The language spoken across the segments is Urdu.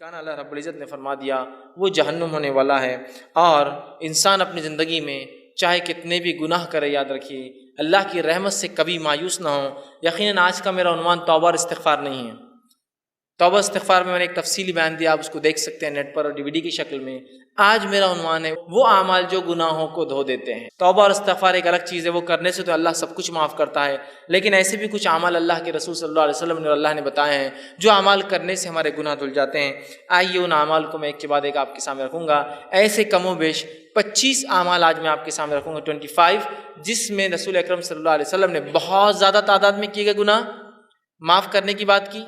ٹھکانہ اللہ رب العزت نے فرما دیا وہ جہنم ہونے والا ہے۔ اور انسان اپنی زندگی میں چاہے کتنے بھی گناہ کرے، یاد رکھیے اللہ کی رحمت سے کبھی مایوس نہ ہو۔ یقیناً آج کا میرا عنوان توبہ اور استغفار نہیں ہے۔ توبہ استغفار میں نے ایک تفصیلی بیان دیا، آپ اس کو دیکھ سکتے ہیں نیٹ پر اور DVD کی شکل میں۔ آج میرا عنوان ہے وہ اعمال جو گناہوں کو دھو دیتے ہیں۔ توبہ اور استغفار ایک الگ چیز ہے، وہ کرنے سے تو اللہ سب کچھ معاف کرتا ہے، لیکن ایسے بھی کچھ اعمال اللہ کے رسول صلی اللہ علیہ وسلم نے اور اللہ نے بتائے ہیں جو اعمال کرنے سے ہمارے گناہ دھل جاتے ہیں۔ آئیے ان اعمال کو میں ایک کے بعد ایک آپ کے سامنے رکھوں گا۔ ایسے کم و بیش 25 اعمال آج میں آپ کے سامنے رکھوں گا، 25، جس میں رسول اکرم صلی اللہ علیہ وسلم نے بہت زیادہ تعداد میں کیے گئے گناہ معاف کرنے کی بات کی،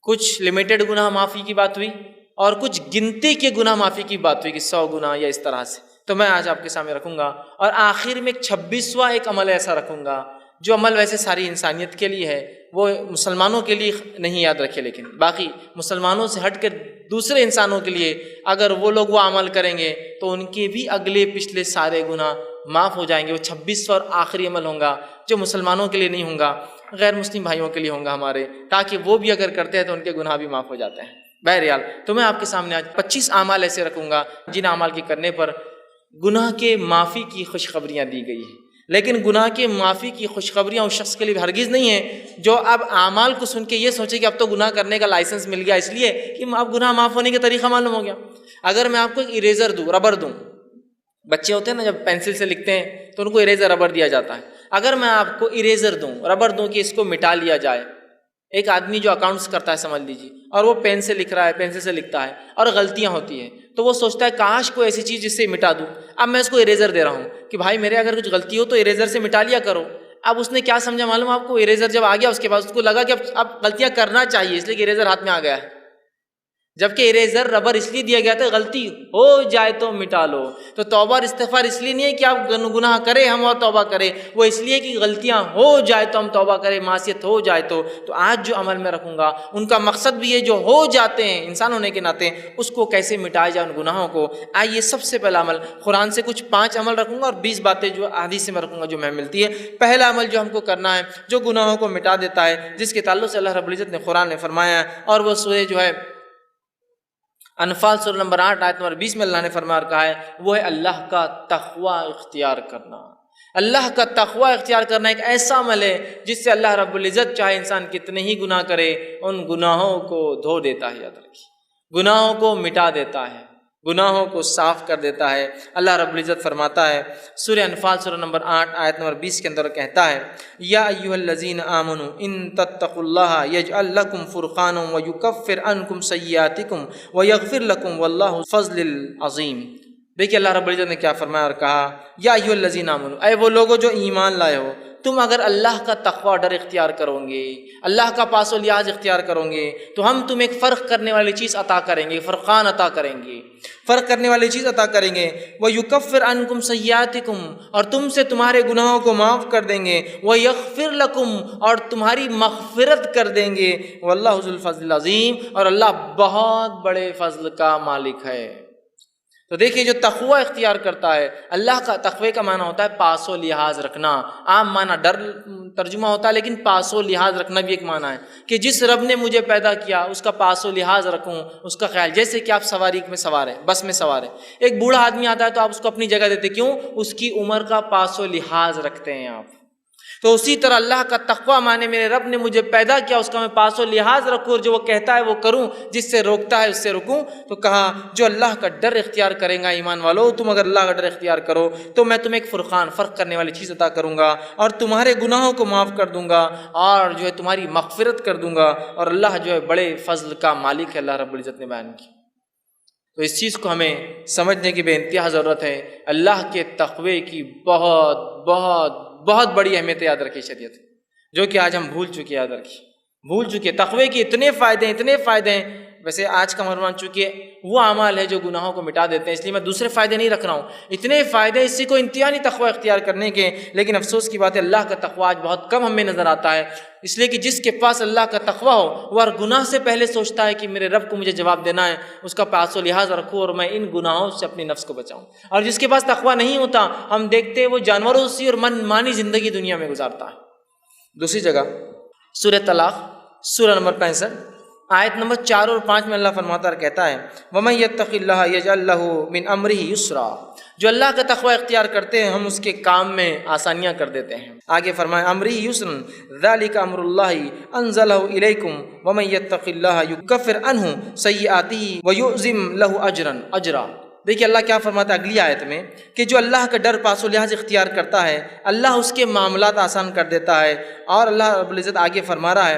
کچھ لمیٹڈ گناہ معافی کی بات ہوئی، اور کچھ گنتی کے گناہ معافی کی بات ہوئی کہ 100 گناہ یا اس طرح سے۔ تو میں آج آپ کے سامنے رکھوں گا، اور آخر میں 26واں ایک عمل ایسا رکھوں گا جو عمل ویسے ساری انسانیت کے لیے ہے، وہ مسلمانوں کے لیے نہیں، یاد رکھے، لیکن باقی مسلمانوں سے ہٹ کر دوسرے انسانوں کے لیے اگر وہ لوگ وہ عمل کریں گے تو ان کے بھی اگلے پچھلے سارے گناہ معاف ہو جائیں گے۔ وہ 26واں اور آخری عمل ہوں گا جو مسلمانوں کے لیے نہیں ہوں گا، غیر مسلم بھائیوں کے لیے ہوں گا ہمارے، تاکہ وہ بھی اگر کرتے ہیں تو ان کے گناہ بھی معاف ہو جاتے ہیں۔ بہرحال تو میں آپ کے سامنے آج 25 اعمال ایسے رکھوں گا جن اعمال کے کرنے پر گناہ کے معافی کی خوشخبریاں دی گئی ہیں، لیکن گناہ کے معافی کی خوشخبریاں اس شخص کے لیے ہرگز نہیں ہیں جو اب اعمال کو سن کے یہ سوچے کہ اب تو گناہ کرنے کا لائسنس مل گیا، اس لیے کہ اب گناہ معاف ہونے کا طریقہ معلوم ہو گیا۔ اگر میں آپ کو ایک اریزر دوں، ربر دوں، بچے ہوتے ہیں نا جب پینسل سے لکھتے ہیں تو ان کو اریزر ربر دیا جاتا ہے، اگر میں آپ کو اریزر دوں، ربر دوں کہ اس کو مٹا لیا جائے، ایک آدمی جو اکاؤنٹس کرتا ہے سمجھ لیجیے، اور وہ پین سے لکھ رہا ہے، پینسل سے لکھتا ہے اور غلطیاں ہوتی ہیں، تو وہ سوچتا ہے کاش کوئی ایسی چیز جس سے مٹا دوں۔ اب میں اس کو اریزر دے رہا ہوں کہ بھائی میرے اگر کچھ غلطی ہو تو اریزر سے مٹا لیا کرو۔ اب اس نے کیا سمجھا معلوم آپ کو؟ اریزر جب آ گیا اس کے بعد اس کو لگا کہ اب غلطیاں کرنا چاہیے، اس لیے کہ اریزر ہاتھ میں آ گیا ہے، جبکہ اریزر ربر اس لیے دیا گیا تھا غلطی ہو جائے تو مٹا لو۔ تو توبہ اور استغفار اس لیے نہیں ہے کہ آپ گناہ کریں ہم اور توبہ کریں، وہ اس لیے کہ غلطیاں ہو جائے تو ہم توبہ کریں، معصیت ہو جائے تو آج جو عمل میں رکھوں گا ان کا مقصد بھی ہے جو ہو جاتے ہیں انسان ہونے کے ناطے اس کو کیسے مٹایا جائے ان گناہوں کو۔ آئیے سب سے پہلا عمل قرآن سے کچھ 5 عمل رکھوں گا اور 20 باتیں جو حدیث سے میں رکھوں گا جو میں ملتی ہے۔ پہلا عمل جو ہم کو کرنا ہے جو گناہوں کو مٹا دیتا ہے، جس کے تعلق سے اللہ رب العزت نے قرآن نے فرمایا ہے، اور وہ سورہ جو ہے انفال سورہ نمبر 8 آیت نمبر 20 میں اللہ نے فرما کہا ہے، وہ ہے اللہ کا تقوی اختیار کرنا۔ اللہ کا تقوی اختیار کرنا ایک ایسا عمل ہے جس سے اللہ رب العزت چاہے انسان کتنے ہی گناہ کرے ان گناہوں کو دھو دیتا ہے، یاد رکھیے، گناہوں کو مٹا دیتا ہے، گناہوں کو صاف کر دیتا ہے۔ اللہ رب العزت فرماتا ہے سورہ انفال سورہ نمبر 8 آیت نمبر 20 کے اندر کہتا ہے، یا ایھا الذین آمنوا ان تتقوا اللہ یجعل لکم فرقانا ویکفر عنکم سیئاتکم ویغفر لکم واللہ ذو الفضل العظیم۔ دیکھیے اللہ رب العزت نے کیا فرمایا اور کہا، یا ایھا الذین آمنوا، اے وہ لوگوں جو ایمان لائے ہو، تم اگر اللہ کا تقوی ڈر اختیار کرو گے، اللہ کا پاس و لحاظ اختیار کرو گے تو ہم تمہیں ایک فرق کرنے والی چیز عطا کریں گے، فرقان عطا کریں گے، فرق کرنے والی چیز عطا کریں گے۔ وَيُكَفِّرْ عَنْكُمْ سَيِّئَاتِكُمْ، اور تم سے تمہارے گناہوں کو معاف کر دیں گے، وَيَغْفِرْ لَكُمْ، اور تمہاری مغفرت کر دیں گے، وَاللَّهُ ذُو الْفَضْلِ الْعَظِيمِ، اور اللہ بہت بڑے فضل کا مالک ہے۔ تو دیکھیے جو تقوی اختیار کرتا ہے، اللہ کا تقوی کا معنی ہوتا ہے پاس و لحاظ رکھنا، عام معنی ڈر ترجمہ ہوتا ہے، لیکن پاس و لحاظ رکھنا بھی ایک معنی ہے کہ جس رب نے مجھے پیدا کیا اس کا پاس و لحاظ رکھوں، اس کا خیال۔ جیسے کہ آپ سواری میں سوار ہیں، بس میں سوار ہیں، ایک بوڑھا آدمی آتا ہے تو آپ اس کو اپنی جگہ دیتے، کیوں؟ اس کی عمر کا پاس و لحاظ رکھتے ہیں آپ۔ تو اسی طرح اللہ کا تقوی مانے میرے رب نے مجھے پیدا کیا، اس کا میں پاس و لحاظ رکھوں، اور جو وہ کہتا ہے وہ کروں، جس سے روکتا ہے اس سے رکوں۔ تو کہا جو اللہ کا ڈر اختیار کرے گا، ایمان والو تم اگر اللہ کا ڈر اختیار کرو تو میں تمہیں ایک فرقان، فرق کرنے والی چیز عطا کروں گا، اور تمہارے گناہوں کو معاف کر دوں گا، اور جو ہے تمہاری مغفرت کر دوں گا، اور اللہ جو ہے بڑے فضل کا مالک ہے، اللہ رب العزت نے بیان کی۔ تو اس چیز کو ہمیں سمجھنے کی بے انتہا ضرورت ہے۔ اللہ کے تقوی کی بہت بہت بہت بڑی اہمیت یاد رکھیے شریعت، جو کہ آج ہم بھول چکے، یاد رکھیے بھول چکے۔ تقوی کے اتنے فائدے ہیں، اتنے فائدے ہیں۔ ویسے آج کا عنوان چونکہ وہ اعمال ہے جو گناہوں کو مٹا دیتے ہیں، اس لیے میں دوسرے فائدے نہیں رکھ رہا ہوں، اتنے فائدے اسی کو انتہائی تقوی اختیار کرنے کے۔ لیکن افسوس کی بات ہے اللہ کا تقوی آج بہت کم ہمیں نظر آتا ہے، اس لیے کہ جس کے پاس اللہ کا تقوی ہو وہ ہر گناہ سے پہلے سوچتا ہے کہ میرے رب کو مجھے جواب دینا ہے، اس کا پاس و لحاظ رکھوں اور میں ان گناہوں سے اپنی نفس کو بچاؤں۔ اور جس کے پاس تقوی نہیں ہوتا، ہم دیکھتے ہیں وہ جانوروں سی اور من مانی زندگی دنیا میں گزارتا ہے۔ دوسری جگہ سورہ طلاق سورہ نمبر 65 آیت نمبر 4 اور 5 میں اللہ فرماتا اور کہتا ہے وَمَن يَتَّقِ اللَّهَ يَجْعَل لَّهُ مِنْ أَمْرِهِ يُسْرًا، جو اللہ کا تقوی اختیار کرتے ہیں ہم اس کے کام میں آسانیاں کر دیتے ہیں۔ آگے فرمائے امرِهِ يُسْرًا ذَلِكَ أَمْرُ اللَّهِ أَنزَلَهُ إِلَيْكُمْ وَمَن يَتَّقِ اللَّهَ يُكَفِّرْ عَنْهُ سَيِّئَاتِهِ وَيُعْظِمْ لَهُ أَجْرًا۔ دیکھیے اللہ کیا فرماتا ہے اگلی آیت میں کہ جو اللہ کا ڈر پاس و لحاظ اختیار کرتا ہے اللہ اس کے معاملات آسان کر دیتا ہے۔ اور اللہ رب العزت آگے فرما رہا ہے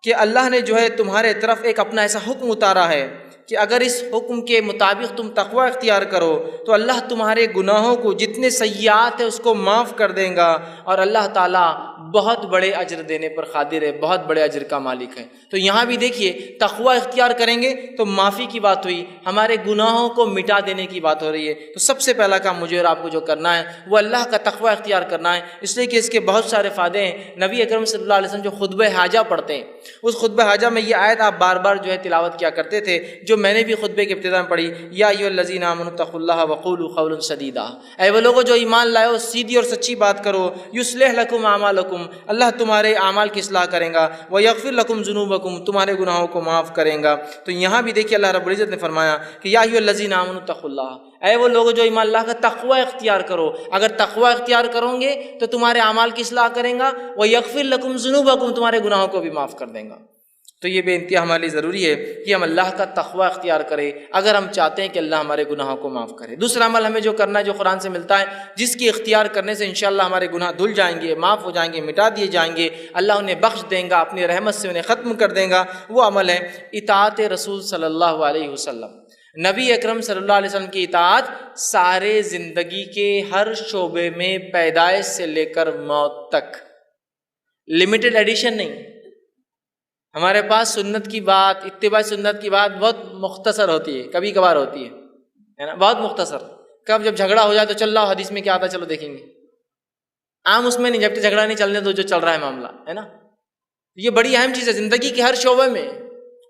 کہ اللہ نے جو ہے تمہارے طرف ایک اپنا ایسا حکم اتارا ہے کہ اگر اس حکم کے مطابق تم تقوی اختیار کرو تو اللہ تمہارے گناہوں کو جتنے سیئات ہیں اس کو معاف کر دے گا، اور اللہ تعالیٰ بہت بڑے اجر دینے پر قادر ہے، بہت بڑے اجر کا مالک ہے۔ تو یہاں بھی دیکھیے تقوی اختیار کریں گے تو معافی کی بات ہوئی، ہمارے گناہوں کو مٹا دینے کی بات ہو رہی ہے۔ تو سب سے پہلا کام مجھے اور آپ کو جو کرنا ہے وہ اللہ کا تقوی اختیار کرنا ہے، اس لیے کہ اس کے بہت سارے فائدے ہیں۔ نبی اکرم صلی اللہ علیہ وسلم جو خطبہ حاجہ پڑھتے ہیں اس خطبہ حاجہ میں یہ آیت آپ بار بار جو ہے تلاوت کیا کرتے تھے، جو میں نے بھی خطبے کے ابتدا میں پڑھی، یا ایھا الذین آمنوا اتقوا اللہ وقولوا قولا سدیدا، اے وہ لوگوں جو ایمان لائے ہو سیدھی اور سچی بات کرو، یصلح لکم اعمالکم، اللہ تمہارے اعمال کی اصلاح کرے گا، ویغفر لکم ذنوبکم، تمہارے گناہوں کو معاف کرے گا۔ تو یہاں بھی دیکھیے اللہ رب العزت نے فرمایا کہ یا ایھا الذین آمنوا اتقوا اللہ، اے وہ لوگ جو ایمان اللہ کا تقوی اختیار کرو، اگر تقوی اختیار کرو گے تو تمہارے اعمال کی اصلاح کریں گا، ویغفر لکم ذنوبکم، تمہارے گناہوں کو بھی معاف کر دیں گا۔ تو یہ بے انتہا ہمارے لیے ضروری ہے کہ ہم اللہ کا تقوی اختیار کریں اگر ہم چاہتے ہیں کہ اللہ ہمارے گناہوں کو معاف کرے۔ دوسرا عمل ہمیں جو کرنا ہے جو قرآن سے ملتا ہے، جس کی اختیار کرنے سے انشاءاللہ ہمارے گناہ دھل جائیں گے، معاف ہو جائیں گے، مٹا دیے جائیں گے، اللہ انہیں بخش دیں گا، اپنی رحمت سے انہیں ختم کر دیں گا، وہ عمل ہے اطاعت رسول صلی اللہ علیہ وسلم۔ نبی اکرم صلی اللہ علیہ وسلم کی اطاعت سارے زندگی کے ہر شعبے میں، پیدائش سے لے کر موت تک، لمیٹڈ ایڈیشن نہیں۔ ہمارے پاس سنت کی بات، اتباع سنت کی بات بہت مختصر ہوتی ہے، کبھی کبھار ہوتی ہے نا، بہت مختصر۔ کب جب جھگڑا ہو جائے تو چل رہا ہو حدیث میں کیا آتا ہے چلو دیکھیں گے، عام اس میں نہیں، جب تک جھگڑا نہیں چلنے دو جو چل رہا ہے معاملہ ہے نا۔ یہ بڑی اہم چیز ہے زندگی کے ہر شعبے میں،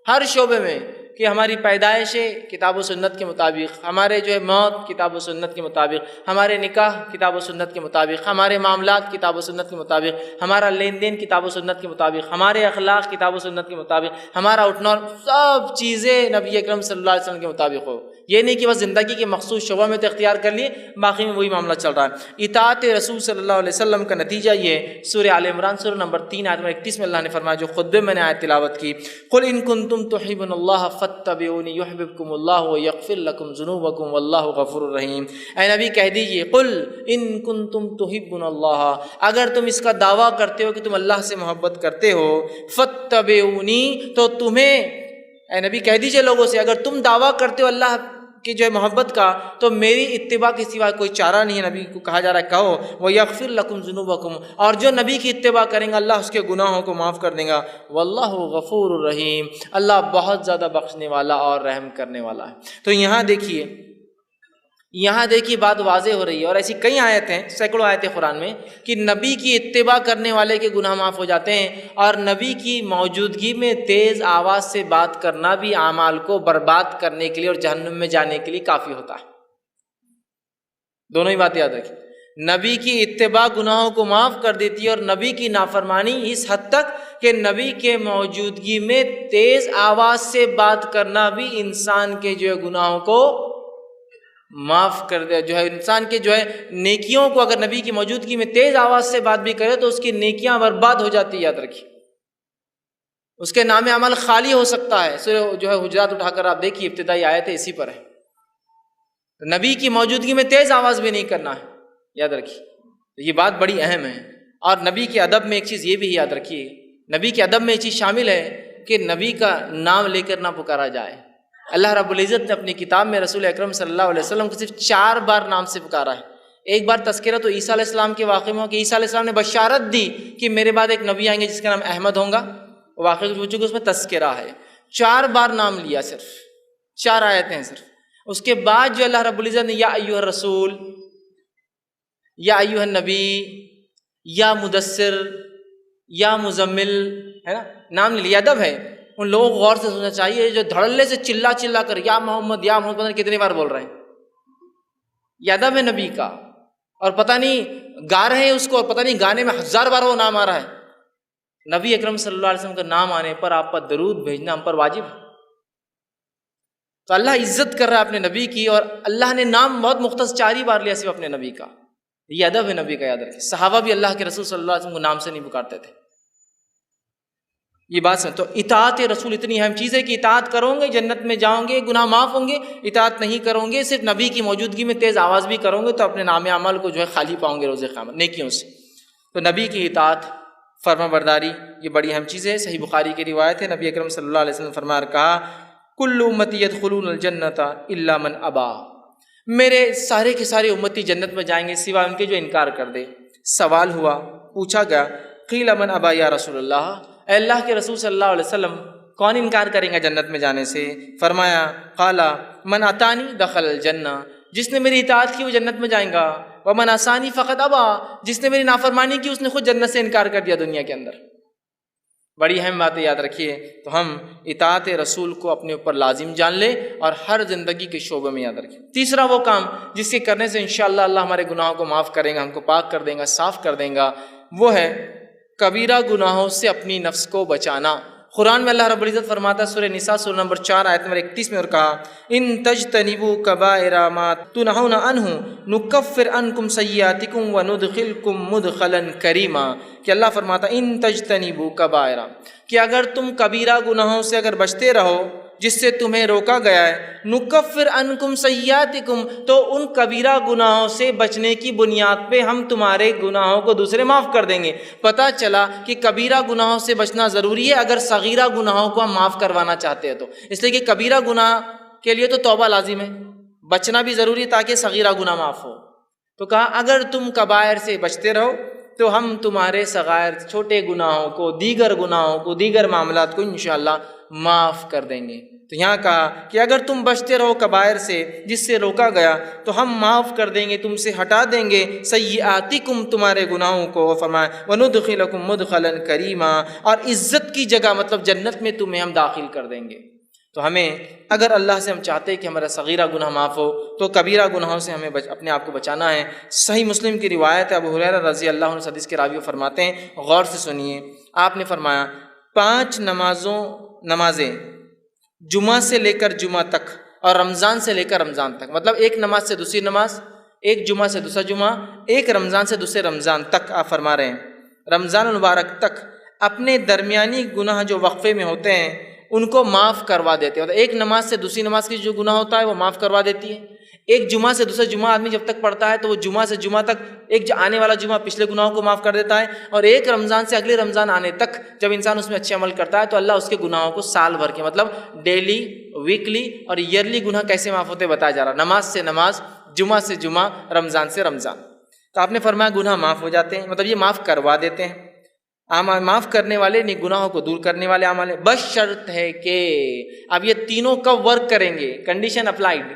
ہر شعبے میں، کہ ہماری پیدائش کتاب و سنت کے مطابق، ہمارے جو ہے موت کتاب و سنت کے مطابق، ہمارے نکاح کتاب و سنت کے مطابق، ہمارے معاملات کتاب و سنت کے مطابق، ہمارا لین دین کتاب و سنت کے مطابق، ہمارے اخلاق کتاب و سنت کے مطابق، ہمارا اٹھنا، سب چیزیں نبی اکرم صلی اللہ علیہ وسلم کے مطابق ہو۔ یہ نہیں کہ بس زندگی کے مخصوص شعبہ میں تو اختیار کر لیے باقی میں وہی معاملہ چل رہا ہے۔ اطاعت رسول صلی اللہ علیہ وسلم کا نتیجہ یہ سورہ آل عمران سورہ نمبر 3 آیت نمبر 31 میں اللہ نے فرمایا، جو خطبے میں نے آیت تلاوت کی، قل ان کنتم تحبون اللہ فاتبعونی یحببکم اللہ ویغفر لکم ذنوبکم واللہ غفور الرحیم۔ اے نبی کہہ دیجئے، قل ان کنتم تحبون اللہ، اگر تم اس کا دعویٰ کرتے ہو کہ تم اللہ سے محبت کرتے ہو، فاتبعونی، تو تمہیں، اے نبی کہہ دیجئے لوگوں سے، اگر تم دعویٰ کرتے ہو اللہ کی جو ہے محبت کا تو میری اتباع کے سوا کوئی چارہ نہیں ہے۔ نبی کو کہا جا رہا ہے کہو وَيَغْفِرْ لَكُمْ ذُنُوبَكُمْ، اور جو نبی کی اتباع کریں گا اللہ اس کے گناہوں کو معاف کر دے گا، واللہ غفور الرحیم، اللہ بہت زیادہ بخشنے والا اور رحم کرنے والا ہے۔ تو یہاں دیکھیے بات واضح ہو رہی ہے، اور ایسی کئی آیتیں ہیں، سینکڑوں آیتیں قرآن میں، کہ نبی کی اتباع کرنے والے کے گناہ معاف ہو جاتے ہیں، اور نبی کی موجودگی میں تیز آواز سے بات کرنا بھی اعمال کو برباد کرنے کے لیے اور جہنم میں جانے کے لیے کافی ہوتا ہے۔ دونوں ہی بات یاد رکھیں، نبی کی اتباع گناہوں کو معاف کر دیتی ہے، اور نبی کی نافرمانی اس حد تک کہ نبی کے موجودگی میں تیز آواز سے بات کرنا بھی انسان کے جو ہے گناہوں کو معاف کر دے، جو ہے انسان کے جو ہے نیکیوں کو، اگر نبی کی موجودگی میں تیز آواز سے بات بھی کرے تو اس کی نیکیاں برباد ہو جاتی ہے، یاد رکھیے، اس کے نام عمل خالی ہو سکتا ہے۔ سورہ جو ہے حجرات اٹھا کر آپ دیکھیے، ابتدائی آیت ہے اسی پر ہے، نبی کی موجودگی میں تیز آواز بھی نہیں کرنا ہے، یاد رکھیے، یہ بات بڑی اہم ہے۔ اور نبی کے ادب میں ایک چیز یہ بھی یاد رکھیے، نبی کے ادب میں یہ چیز شامل ہے کہ نبی کا نام لے کر نہ پکارا جائے۔ اللہ رب العزت نے اپنی کتاب میں رسول اکرم صلی اللہ علیہ وسلم کو صرف 4 بار نام سے پکارا ہے۔ ایک بار تذکرہ تو عیسیٰ علیہ السلام کے واقعے میں ہو کہ عیسیٰ علیہ السلام نے بشارت دی کہ میرے بعد ایک نبی آئیں گے جس کا نام احمد ہوگا، واقعے کو پوچھو کہ اس میں تذکرہ ہے، 4 بار نام لیا، صرف 4 آیتیں ہیں صرف۔ اس کے بعد جو اللہ رب العزت نے یا ایھا الرسول، یا ایھا النبی، یا مدثر، یا مزمل، ہے نا، نام لیا، ادب ہے۔ ان لوگوں کو غور سے سننا چاہیے جو دھڑلے سے چلا کر یا محمد یا محمد، پتہ نہیں کتنی بار بول رہے ہیں، یہ ادب ہے نبی کا، اور پتہ نہیں گا رہے ہیں اس کو، اور پتہ نہیں گانے میں 1000 بار وہ نام آ رہا ہے، نبی اکرم صلی اللہ علیہ وسلم کا نام آنے پر آپ پر درود بھیجنا ہم پر واجب ہے۔ تو اللہ عزت کر رہا ہے اپنے نبی کی، اور اللہ نے نام بہت مختص 4 ہی بار لیا صرف اپنے نبی کا۔ یہ ادب ہے نبی کا، یاد رکھیں۔ صحابہ بھی اللہ کے رسول صلی اللہ علیہ وسلم کو نام سے نہیں پکارتے تھے۔ یہ بات سمجھ، تو اطاعت رسول اتنی اہم چیز ہے کہ اطاعت کرو گے جنت میں جاؤ گے، گناہ معاف ہوں گے۔ اطاعت نہیں کرو گے، صرف نبی کی موجودگی میں تیز آواز بھی کرو گے، تو اپنے نام عمل کو جو ہے خالی پاؤں گے روز قیامت نیکیوں سے۔ تو نبی کی اطاعت، فرما برداری، یہ بڑی اہم چیز ہے۔ صحیح بخاری کی روایت ہے، نبی اکرم صلی اللہ علیہ وسلم فرمایا کہا کل امتی یدخلون الجنت الا من ابا، میرے سارے کے سارے امتی جنت میں جائیں گے سوائے ان کے جو انکار کر دے۔ سوال ہوا، پوچھا گیا قیل من ابا یا رسول اللہ، اے اللہ کے رسول صلی اللہ علیہ وسلم کون انکار کریں گا جنت میں جانے سے؟ فرمایا قالا من اتانی دخل الجنہ، جس نے میری اطاعت کی وہ جنت میں جائیں گا، ومن عصانی فقط ابا، جس نے میری نافرمانی کی اس نے خود جنت سے انکار کر دیا دنیا کے اندر۔ بڑی اہم باتیں یاد رکھیے۔ تو ہم اطاعت رسول کو اپنے اوپر لازم جان لیں اور ہر زندگی کے شعبے میں یاد رکھیں۔ تیسرا وہ کام جس کے کرنے سے انشاءاللہ اللہ ہمارے گناہوں کو معاف کرے گا، ہم کو پاک کر دے گا، صاف کر دے گا، وہ ہے کبیرہ گناہوں سے اپنی نفس کو بچانا۔ قرآن میں اللہ رب العزت فرماتا ہے سورہ نساء سورہ نمبر 4 آیت نمبر 31 میں، اور کہا ان تجتنبوا کبائر ما تنہون عنہ نکفر عنکم سیئاتکم وندخلکم مدخلا کریما، کہ اللہ فرماتا ان تجتنبوا کبائر، کہ اگر تم کبیرہ گناہوں سے اگر بچتے رہو جس سے تمہیں روکا گیا ہے، نکفر عنکم سیئاتکم، تو ان کبیرہ گناہوں سے بچنے کی بنیاد پہ ہم تمہارے گناہوں کو دوسرے معاف کر دیں گے۔ پتہ چلا کہ کبیرہ گناہوں سے بچنا ضروری ہے اگر صغیرہ گناہوں کو ہم معاف کروانا چاہتے ہیں تو، اس لیے کہ کبیرہ گناہ کے لیے تو توبہ لازم ہے، بچنا بھی ضروری ہے تاکہ صغیرہ گناہ معاف ہو۔ تو کہا اگر تم کبائر سے بچتے رہو تو ہم تمہارے صغائر چھوٹے گناہوں کو، دیگر گناہوں کو، دیگر معاملات کو انشاءاللہ معاف کر دیں گے۔ تو یہاں کہا کہ اگر تم بچتے رہو کبائر سے جس سے روکا گیا تو ہم معاف کر دیں گے، تم سے ہٹا دیں گے سیئاتکم، تمہارے گناہوں کو، فرمایا وندخلکم مدخلا کریما، اور عزت کی جگہ مطلب جنت میں تمہیں ہم داخل کر دیں گے۔ تو ہمیں اگر اللہ سے ہم چاہتے ہیں کہ ہمارا صغیرہ گناہ معاف ہو تو کبیرہ گناہوں سے ہمیں اپنے آپ کو بچانا ہے۔ صحیح مسلم کی روایت ہے، ابو ہریرہ رضی اللہ عنہ حدیث کے راوی فرماتے ہیں، غور سے سنیے، آپ نے فرمایا 5 نمازیں جمعہ سے لے کر جمعہ تک اور رمضان سے لے کر رمضان تک، مطلب ایک نماز سے دوسری نماز، ایک جمعہ سے دوسرا جمعہ، ایک رمضان سے دوسرے رمضان تک، آپ فرما رہے ہیں رمضان المبارک تک اپنے درمیانی گناہ جو وقفے میں ہوتے ہیں ان کو معاف کروا دیتے ہیں۔ ایک نماز سے دوسری نماز کی جو گناہ ہوتا ہے وہ معاف کروا دیتی ہے۔ ایک جمعہ سے دوسرا جمعہ آدمی جب تک پڑھتا ہے تو وہ جمعہ سے جمعہ تک ایک آنے والا جمعہ پچھلے گناہوں کو معاف کر دیتا ہے، اور ایک رمضان سے اگلے رمضان آنے تک جب انسان اس میں اچھے عمل کرتا ہے تو اللہ اس کے گناہوں کو سال بھر کے، مطلب ڈیلی، ویکلی اور ایئرلی گناہ کیسے معاف ہوتے بتایا جا رہا، نماز سے نماز، جمعہ سے جمعہ، رمضان سے رمضان۔ تو آپ نے فرمایا گناہ معاف ہو جاتے ہیں، مطلب یہ معاف کروا دیتے ہیں۔ معاف کرنے والے نہیں، گناہوں کو دور کرنے والے اعمال ہیں، بس شرط ہے کہ اب یہ تینوں کب ورک کریں گے، کنڈیشن اپلائیڈ۔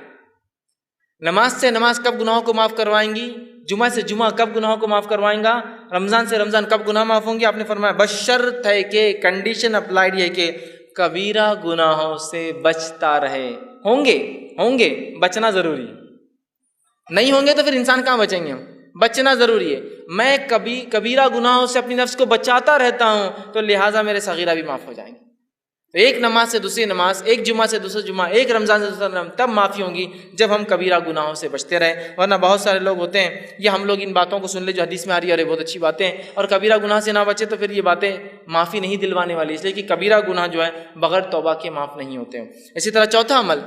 نماز سے نماز کب گناہوں کو معاف کروائیں گی، جمعہ سے جمعہ کب گناہوں کو معاف کروائیں گا، رمضان سے رمضان کب گناہ معاف ہوں گے؟ آپ نے فرمایا بس شرط ہے کہ، کنڈیشن اپلائیڈ ہے کہ کبیرہ گناہوں سے بچتا رہے۔ ہوں گے بچنا ضروری ہے، نہیں ہوں گے تو پھر انسان کہاں بچیں گے ہم؟ بچنا ضروری ہے۔ میں کبیرہ گناہوں سے اپنی نفس کو بچاتا رہتا ہوں تو لہٰذا میرے صغیرہ بھی معاف ہو جائیں گے۔ ایک نماز سے دوسری نماز، ایک جمعہ سے دوسرا جمعہ، ایک رمضان سے دوسرا رمضان، تب معافی ہوں گی جب ہم کبیرہ گناہوں سے بچتے رہیں۔ ورنہ بہت سارے لوگ ہوتے ہیں، یہ ہم لوگ ان باتوں کو سن لے جو حدیث میں آ رہی ہے، ارے بہت اچھی باتیں، اور کبیرہ گناہ سے نہ بچے تو پھر یہ باتیں معافی نہیں دلوانے والی، اس لیے کہ کبیرہ گناہ جو ہے بغیر توبہ کے معاف نہیں ہوتے ہیں۔ اسی طرح چوتھا عمل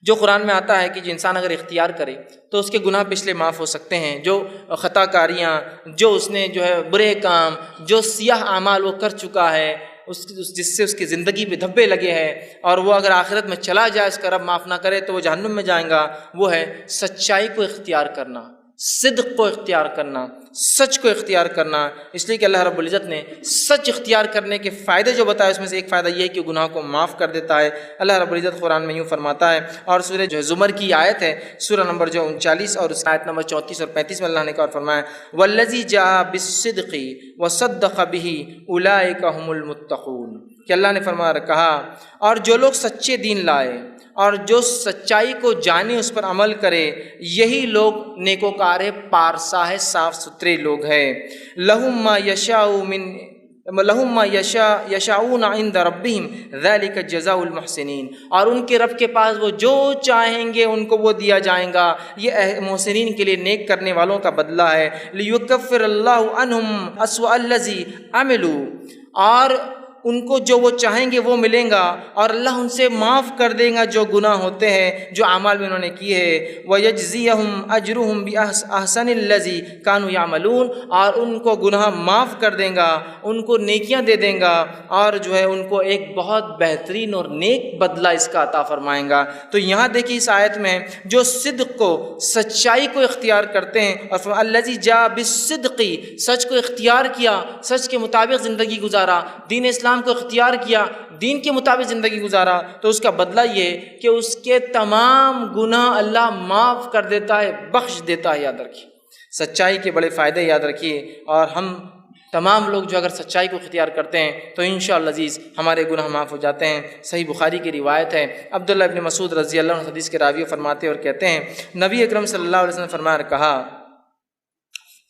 جو قرآن میں آتا ہے کہ جو انسان اگر اختیار کرے تو اس کے گناہ پچھلے معاف ہو سکتے ہیں، جو خطا کاریاں، جو اس نے جو ہے برے کام، جو سیاہ اعمال وہ کر چکا ہے، جس سے اس کی زندگی پہ دھبے لگے ہیں، اور وہ اگر آخرت میں چلا جائے اس کا رب معاف نہ کرے تو وہ جہنم میں جائیں گا، وہ ہے سچائی کو اختیار کرنا، صدق کو اختیار کرنا، سچ کو اختیار کرنا۔ اس لیے کہ اللہ رب العزت نے سچ اختیار کرنے کے فائدے جو بتائے اس میں سے ایک فائدہ یہ ہے کہ گناہ کو معاف کر دیتا ہے۔ اللہ رب العزت قرآن میں یوں فرماتا ہے، اور سورہ جو زمر کی آیت ہے، سورہ نمبر جو 39 اور اس آیت نمبر 34 اور 35 میں اللہ نے کہا اور فرمایا والذی جاء بالصدق وصدق به اولئک هم المتقون، کہ اللہ نے فرمایا کہا اور جو لوگ سچے دین لائے اور جو سچائی کو جانے اس پر عمل کرے یہی لوگ نیکوکار ہے، پارسا ہے، صاف ستھرے لوگ ہیں۔ لہم ما یشاء من لہم ما یشاؤون عند ربہم ذالک جزاء المحسنین، اور ان کے رب کے پاس وہ جو چاہیں گے ان کو وہ دیا جائے گا، یہ محسنین کے لیے، نیک کرنے والوں کا بدلہ ہے۔ لیکفر اللہ عنہم اسوأ الذی عملوا، اور ان کو جو وہ چاہیں گے وہ ملیں گا، اور اللہ ان سے معاف کر دے گا جو گناہ ہوتے ہیں، جو اعمال میں انہوں نے کیے ہیں۔ وَيَجْزِيَهُمْ أَجْرُهُمْ بِأَحْسَنِ الَّذِي كَانُوا يَعْمَلُونَ، اور ان کو گناہ معاف کر دیں گا، ان کو نیکیاں دے دیں گا، اور جو ہے ان کو ایک بہت بہترین اور نیک بدلہ اس کا عطا فرمائیں گا۔ تو یہاں دیکھیے اس آیت میں جو صدق کو، سچائی کو اختیار کرتے ہیں، اور الَّذِي جَاءَ بِالصِّدْقِ، سچ کو اختیار کیا، سچ کے مطابق زندگی گزارا، دین اسلام کو اختیار کیا، دین کے مطابق زندگی گزارا، تو اس کا بدلہ یہ کہ اس کے تمام گناہ اللہ معاف کر دیتا ہے، بخش دیتا ہے۔ یاد رکھیے سچائی کے بڑے فائدے، یاد رکھیے، اور ہم تمام لوگ جو اگر سچائی کو اختیار کرتے ہیں تو انشاءاللہ عزیز ہمارے گناہ معاف ہو جاتے ہیں۔ صحیح بخاری کی روایت ہے، عبداللہ ابن مسعود رضی اللہ عنہ حدیث کے راوی فرماتے ہیں اور کہتے ہیں، نبی اکرم صلی اللہ علیہ وسلم نے فرمایا، کہا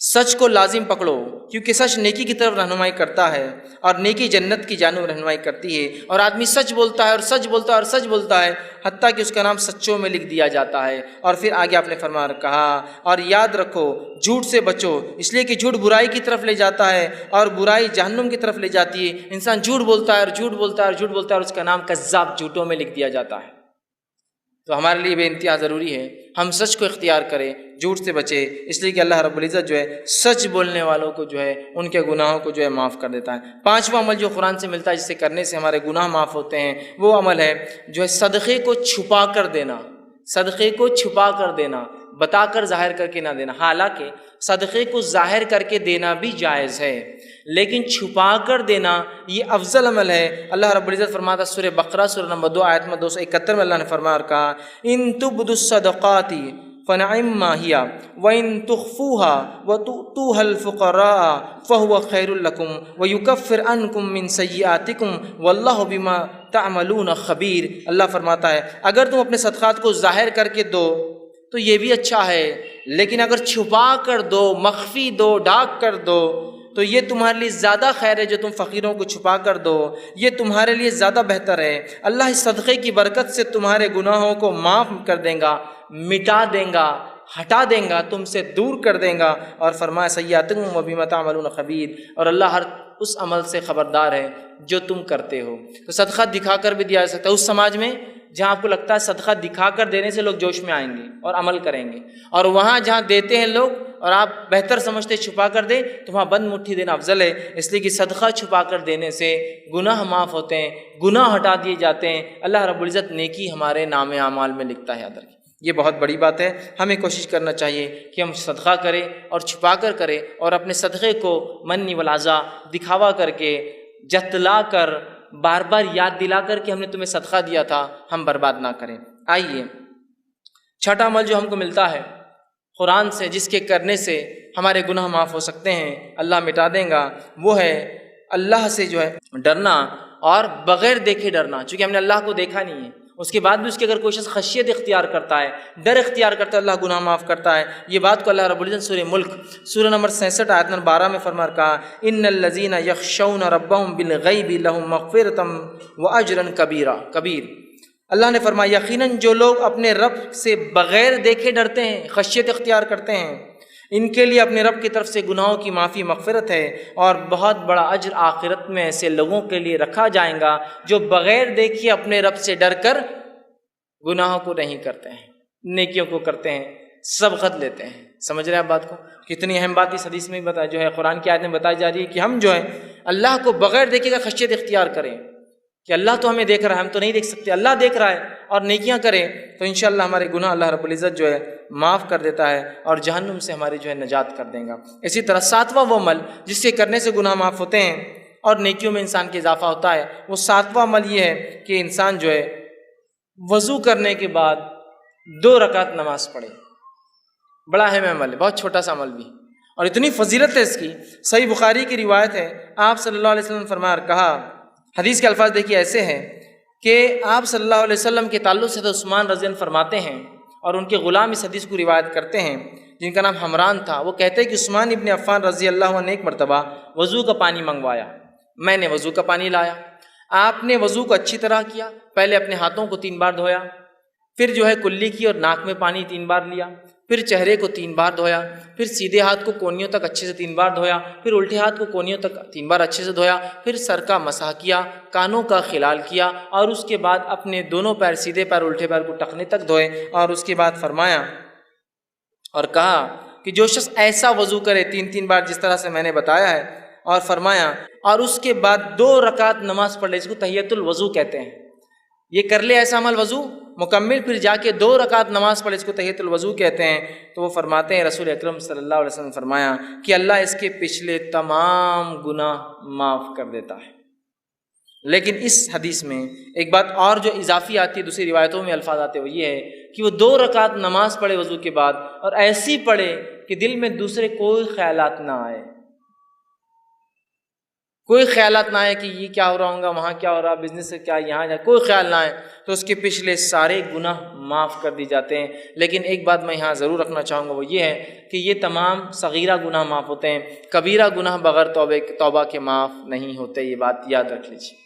سچ کو لازم پکڑو، کیونکہ سچ نیکی کی طرف رہنمائی کرتا ہے، اور نیکی جنت کی جانب رہنمائی کرتی ہے۔ اور آدمی سچ بولتا ہے اور سچ بولتا ہے اور سچ بولتا ہے، حتیٰ کہ اس کا نام سچوں میں لکھ دیا جاتا ہے۔ اور پھر آگے آپ نے فرمایا، کہا اور یاد رکھو جھوٹ سے بچو، اس لیے کہ جھوٹ برائی کی طرف لے جاتا ہے، اور برائی جہنم کی طرف لے جاتی ہے۔ انسان جھوٹ بولتا ہے اور جھوٹ بولتا ہے اور جھوٹ بولتا ہے، اور اس کا نام کذاب، جھوٹوں میں لکھ دیا جاتا ہے۔ تو ہمارے لیے بے انتہا ضروری ہے ہم سچ کو اختیار کریں، جھوٹ سے بچے، اس لیے کہ اللہ رب العزت جو ہے سچ بولنے والوں کو جو ہے ان کے گناہوں کو جو ہے معاف کر دیتا ہے۔ پانچواں عمل جو قرآن سے ملتا ہے، جسے کرنے سے ہمارے گناہ معاف ہوتے ہیں، وہ عمل ہے جو ہے صدقے کو چھپا کر دینا۔ صدقے کو چھپا کر دینا، بتا کر ظاہر کر کے نہ دینا۔ حالانکہ صدقے کو ظاہر کر کے دینا بھی جائز ہے، لیکن چھپا کر دینا یہ افضل عمل ہے۔ اللہ رب العزت فرماتا ہے سورہ بقرہ سورہ نمبر 2 آیت میں 271 میں اللہ نے فرمایا اور کہا، ان تبدوا الصدقات فنعم ما هي وان تخفوها وتؤتوها الفقراء فهو خير لكم ويكفر عنكم من سيئاتكم والله بما تعملون خبير۔ اللہ فرماتا ہے اگر تم اپنے صدقات کو ظاہر کر کے دو تو یہ بھی اچھا ہے، لیکن اگر چھپا کر دو، مخفی دو، ڈھانک کر دو، تو یہ تمہارے لیے زیادہ خیر ہے۔ جو تم فقیروں کو چھپا کر دو یہ تمہارے لیے زیادہ بہتر ہے۔ اللہ اس صدقے کی برکت سے تمہارے گناہوں کو معاف کر دے گا، مٹا دے گا، ہٹا دیں گا، تم سے دور کر دیں گا۔ اور فرمایا سیئاتکم وبما تعملون خبیر، اور اللہ ہر اس عمل سے خبردار ہے جو تم کرتے ہو۔ تو صدقہ دکھا کر بھی دیا جا سکتا ہے اس سماج میں جہاں آپ کو لگتا ہے صدقہ دکھا کر دینے سے لوگ جوش میں آئیں گے اور عمل کریں گے، اور وہاں جہاں دیتے ہیں لوگ اور آپ بہتر سمجھتے چھپا کر دیں تو وہاں بند مٹھی دینا افضل ہے، اس لیے کہ صدقہ چھپا کر دینے سے گناہ معاف ہوتے ہیں، گناہ ہٹا دیے جاتے ہیں، اللہ رب العزت نیکی ہمارے نام اعمال میں لکھتا ہے۔ یاد رکھیں یہ بہت بڑی بات ہے، ہمیں کوشش کرنا چاہیے کہ ہم صدقہ کریں اور چھپا کر کریں، اور اپنے صدقے کو منی والعزا دکھاوا کر کے، جتلا کر، بار بار یاد دلا کر کہ ہم نے تمہیں صدقہ دیا تھا، ہم برباد نہ کریں۔ آئیے چھٹا عمل جو ہم کو ملتا ہے قرآن سے، جس کے کرنے سے ہمارے گناہ معاف ہو سکتے ہیں، اللہ مٹا دیں گا، وہ ہے اللہ سے جو ہے ڈرنا، اور بغیر دیکھے ڈرنا۔ چونکہ ہم نے اللہ کو دیکھا نہیں ہے، اس کے بعد بھی اس کے اگر کوئی شخص خشیت اختیار کرتا ہے، ڈر اختیار کرتا ہے، اللہ گناہ معاف کرتا ہے۔ یہ بات کو اللہ رب العزت سورہ ملک سورہ نمبر 66 آیت نمبر 12 میں فرما کہا، ان الذین یخشون ربهم بالغیب لهم مغفرۃ واجرا کبیر۔ اللہ نے فرمایا یقیناً جو لوگ اپنے رب سے بغیر دیکھے ڈرتے ہیں، خشیت اختیار کرتے ہیں، ان کے لیے اپنے رب کی طرف سے گناہوں کی معافی، مغفرت ہے، اور بہت بڑا اجر آخرت میں ایسے لوگوں کے لیے رکھا جائے گا جو بغیر دیکھے اپنے رب سے ڈر کر گناہوں کو نہیں کرتے ہیں، نیکیوں کو کرتے ہیں، سبقت لیتے ہیں۔ سمجھ رہے ہیں آپ بات کو؟ کتنی اہم بات اس حدیث میں بتایا، جو ہے قرآن کی آیت میں بتائی جا رہی ہے کہ ہم جو ہے اللہ کو بغیر دیکھے کا خشیت اختیار کریں، کہ اللہ تو ہمیں دیکھ رہا ہے، ہم تو نہیں دیکھ سکتے، اللہ دیکھ رہا ہے، اور نیکیاں کریں تو انشاءاللہ ہمارے گناہ اللہ رب العزت جو ہے معاف کر دیتا ہے، اور جہنم سے ہماری جو ہے نجات کر دیں گا۔ اسی طرح ساتواں وہ عمل جس کے کرنے سے گناہ معاف ہوتے ہیں اور نیکیوں میں انسان کے اضافہ ہوتا ہے، وہ ساتواں عمل یہ ہے کہ انسان جو ہے وضو کرنے کے بعد 2 رکعت نماز پڑھے۔ بڑا اہم عمل ہے، بہت چھوٹا سا عمل بھی، اور اتنی فضیلت ہے اس کی۔ صحیح بخاری کی روایت ہے، آپ صلی اللہ علیہ وسلم نے فرمایا اور کہا، حدیث کے الفاظ دیکھیے ایسے ہیں کہ آپ صلی اللہ علیہ وسلم کے تعلق سے تو عثمان رضی اللہ عنہ فرماتے ہیں، اور ان کے غلام اس حدیث کو روایت کرتے ہیں جن کا نام حمران تھا، وہ کہتے ہیں کہ عثمان ابن عفان رضی اللہ عنہ نے ایک مرتبہ وضو کا پانی منگوایا، میں نے وضو کا پانی لایا، آپ نے وضو کو اچھی طرح کیا، پہلے اپنے ہاتھوں کو 3 بار دھویا، پھر جو ہے کلی کی اور ناک میں پانی 3 بار لیا، پھر چہرے کو 3 بار دھویا، پھر سیدھے ہاتھ کو کونیوں تک اچھے سے 3 بار دھویا، پھر الٹے ہاتھ کو کونیوں تک 3 بار اچھے سے دھویا، پھر سر کا مسح کیا، کانوں کا خلال کیا، اور اس کے بعد اپنے دونوں پیر، سیدھے پیر الٹے پیر کو ٹخنے تک دھوئے، اور اس کے بعد فرمایا اور کہا کہ جو شخص ایسا وضو کرے 3 بار جس طرح سے میں نے بتایا ہے، اور فرمایا اور اس کے بعد 2 رکعت نماز پڑھ لے، اس کو تحیۃ الوضو کہتے ہیں، یہ کر لے ایسا عمل وضو مکمل، پھر جا کے 2 رکعت نماز پڑھے، اس کو تحیۃ الوضو کہتے ہیں۔ تو وہ فرماتے ہیں، رسول اکرم صلی اللہ علیہ وسلم نے فرمایا کہ اللہ اس کے پچھلے تمام گناہ معاف کر دیتا ہے۔ لیکن اس حدیث میں ایک بات اور جو اضافی آتی ہے، دوسری روایتوں میں الفاظ آتے ہیں، وہ یہ ہے کہ وہ 2 رکعت نماز پڑھے وضو کے بعد، اور ایسی پڑھے کہ دل میں دوسرے کوئی خیالات نہ آئے، کوئی خیالات نہ آئے کہ یہ کیا ہو رہا ہوگا، وہاں کیا ہو رہا، بزنس سے کیا، یہاں جائے، کوئی خیال نہ آئے، تو اس کے پچھلے سارے گناہ معاف کر دی جاتے ہیں۔ لیکن ایک بات میں یہاں ضرور رکھنا چاہوں گا، وہ یہ ہے کہ یہ تمام صغیرہ گناہ معاف ہوتے ہیں، کبیرہ گناہ بغیر توبہ کے معاف نہیں ہوتے، یہ بات یاد رکھ لیجیے،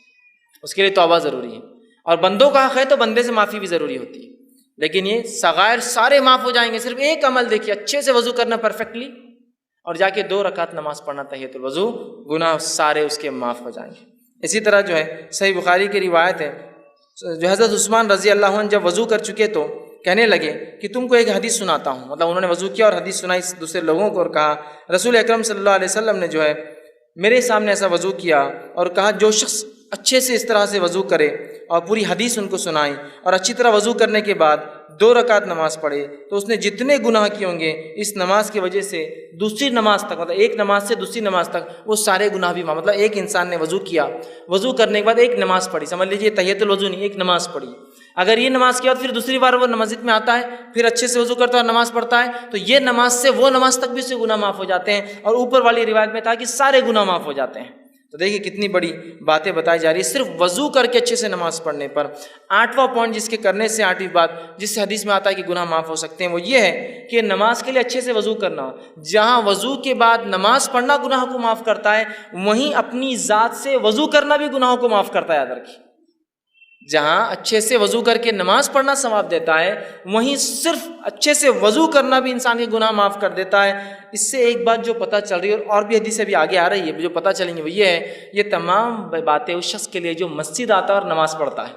اس کے لیے توبہ ضروری ہے، اور بندوں کا حق ہے تو بندے سے معافی بھی ضروری ہوتی ہے، لیکن یہ صغائر سارے معاف ہو جائیں گے، صرف ایک عمل دیکھیے، اچھے سے وضو کرنا پرفیکٹلی، اور جا کے 2 رکعت نماز پڑھنا تحیۃ الوضو، گناہ سارے اس کے معاف ہو جائیں گے۔ اسی طرح جو ہے صحیح بخاری کی روایت ہے، جو حضرت عثمان رضی اللہ عنہ جب وضو کر چکے تو کہنے لگے کہ تم کو ایک حدیث سناتا ہوں، مطلب انہوں نے وضو کیا اور حدیث سنائی دوسرے لوگوں کو، اور کہا رسول اکرم صلی اللہ علیہ وسلم نے جو ہے میرے سامنے ایسا وضو کیا، اور کہا جو شخص اچھے سے اس طرح سے وضو کرے، اور پوری حدیث ان کو سنائی، اور اچھی طرح وضو کرنے کے بعد 2 رکعت نماز پڑھے، تو اس نے جتنے گناہ کیے ہوں گے اس نماز کی وجہ سے دوسری نماز تک، مطلب ایک نماز سے دوسری نماز تک وہ سارے گناہ بھی معاف، مطلب ایک انسان نے وضو کیا، وضو کرنے کے بعد ایک نماز پڑھی، سمجھ لیجیے تحیۃ الوضو نہیں، ایک نماز پڑھی، اگر یہ نماز کے بعد پھر دوسری بار وہ مسجد میں آتا ہے، پھر اچھے سے وضو کرتا ہے اور نماز پڑھتا ہے، تو یہ نماز سے وہ نماز تک بھی اس سے گناہ معاف ہو جاتے ہیں، اور اوپر والی روایت میں تھا کہ سارے گناہ معاف ہو جاتے ہیں۔ تو دیکھیے کتنی بڑی باتیں بتائی جا رہی ہے صرف وضو کر کے اچھے سے نماز پڑھنے پر۔ 8واں پوائنٹ جس کے کرنے سے 8ویں بات جس سے حدیث میں آتا ہے کہ گناہ معاف ہو سکتے ہیں، وہ یہ ہے کہ نماز کے لیے اچھے سے وضو کرنا، جہاں وضو کے بعد نماز پڑھنا گناہ کو معاف کرتا ہے، وہیں اپنی ذات سے وضو کرنا بھی گناہوں کو معاف کرتا ہے، یاد رکھیے، جہاں اچھے سے وضو کر کے نماز پڑھنا ثواب دیتا ہے، وہیں صرف اچھے سے وضو کرنا بھی انسان کے گناہ معاف کر دیتا ہے۔ اس سے ایک بات جو پتہ چل رہی ہے، اور بھی حدیثیں بھی آگے آ رہی ہے جو پتہ چلیں گی، وہ یہ ہے یہ تمام باتیں اس شخص کے لیے جو مسجد آتا ہے اور نماز پڑھتا ہے۔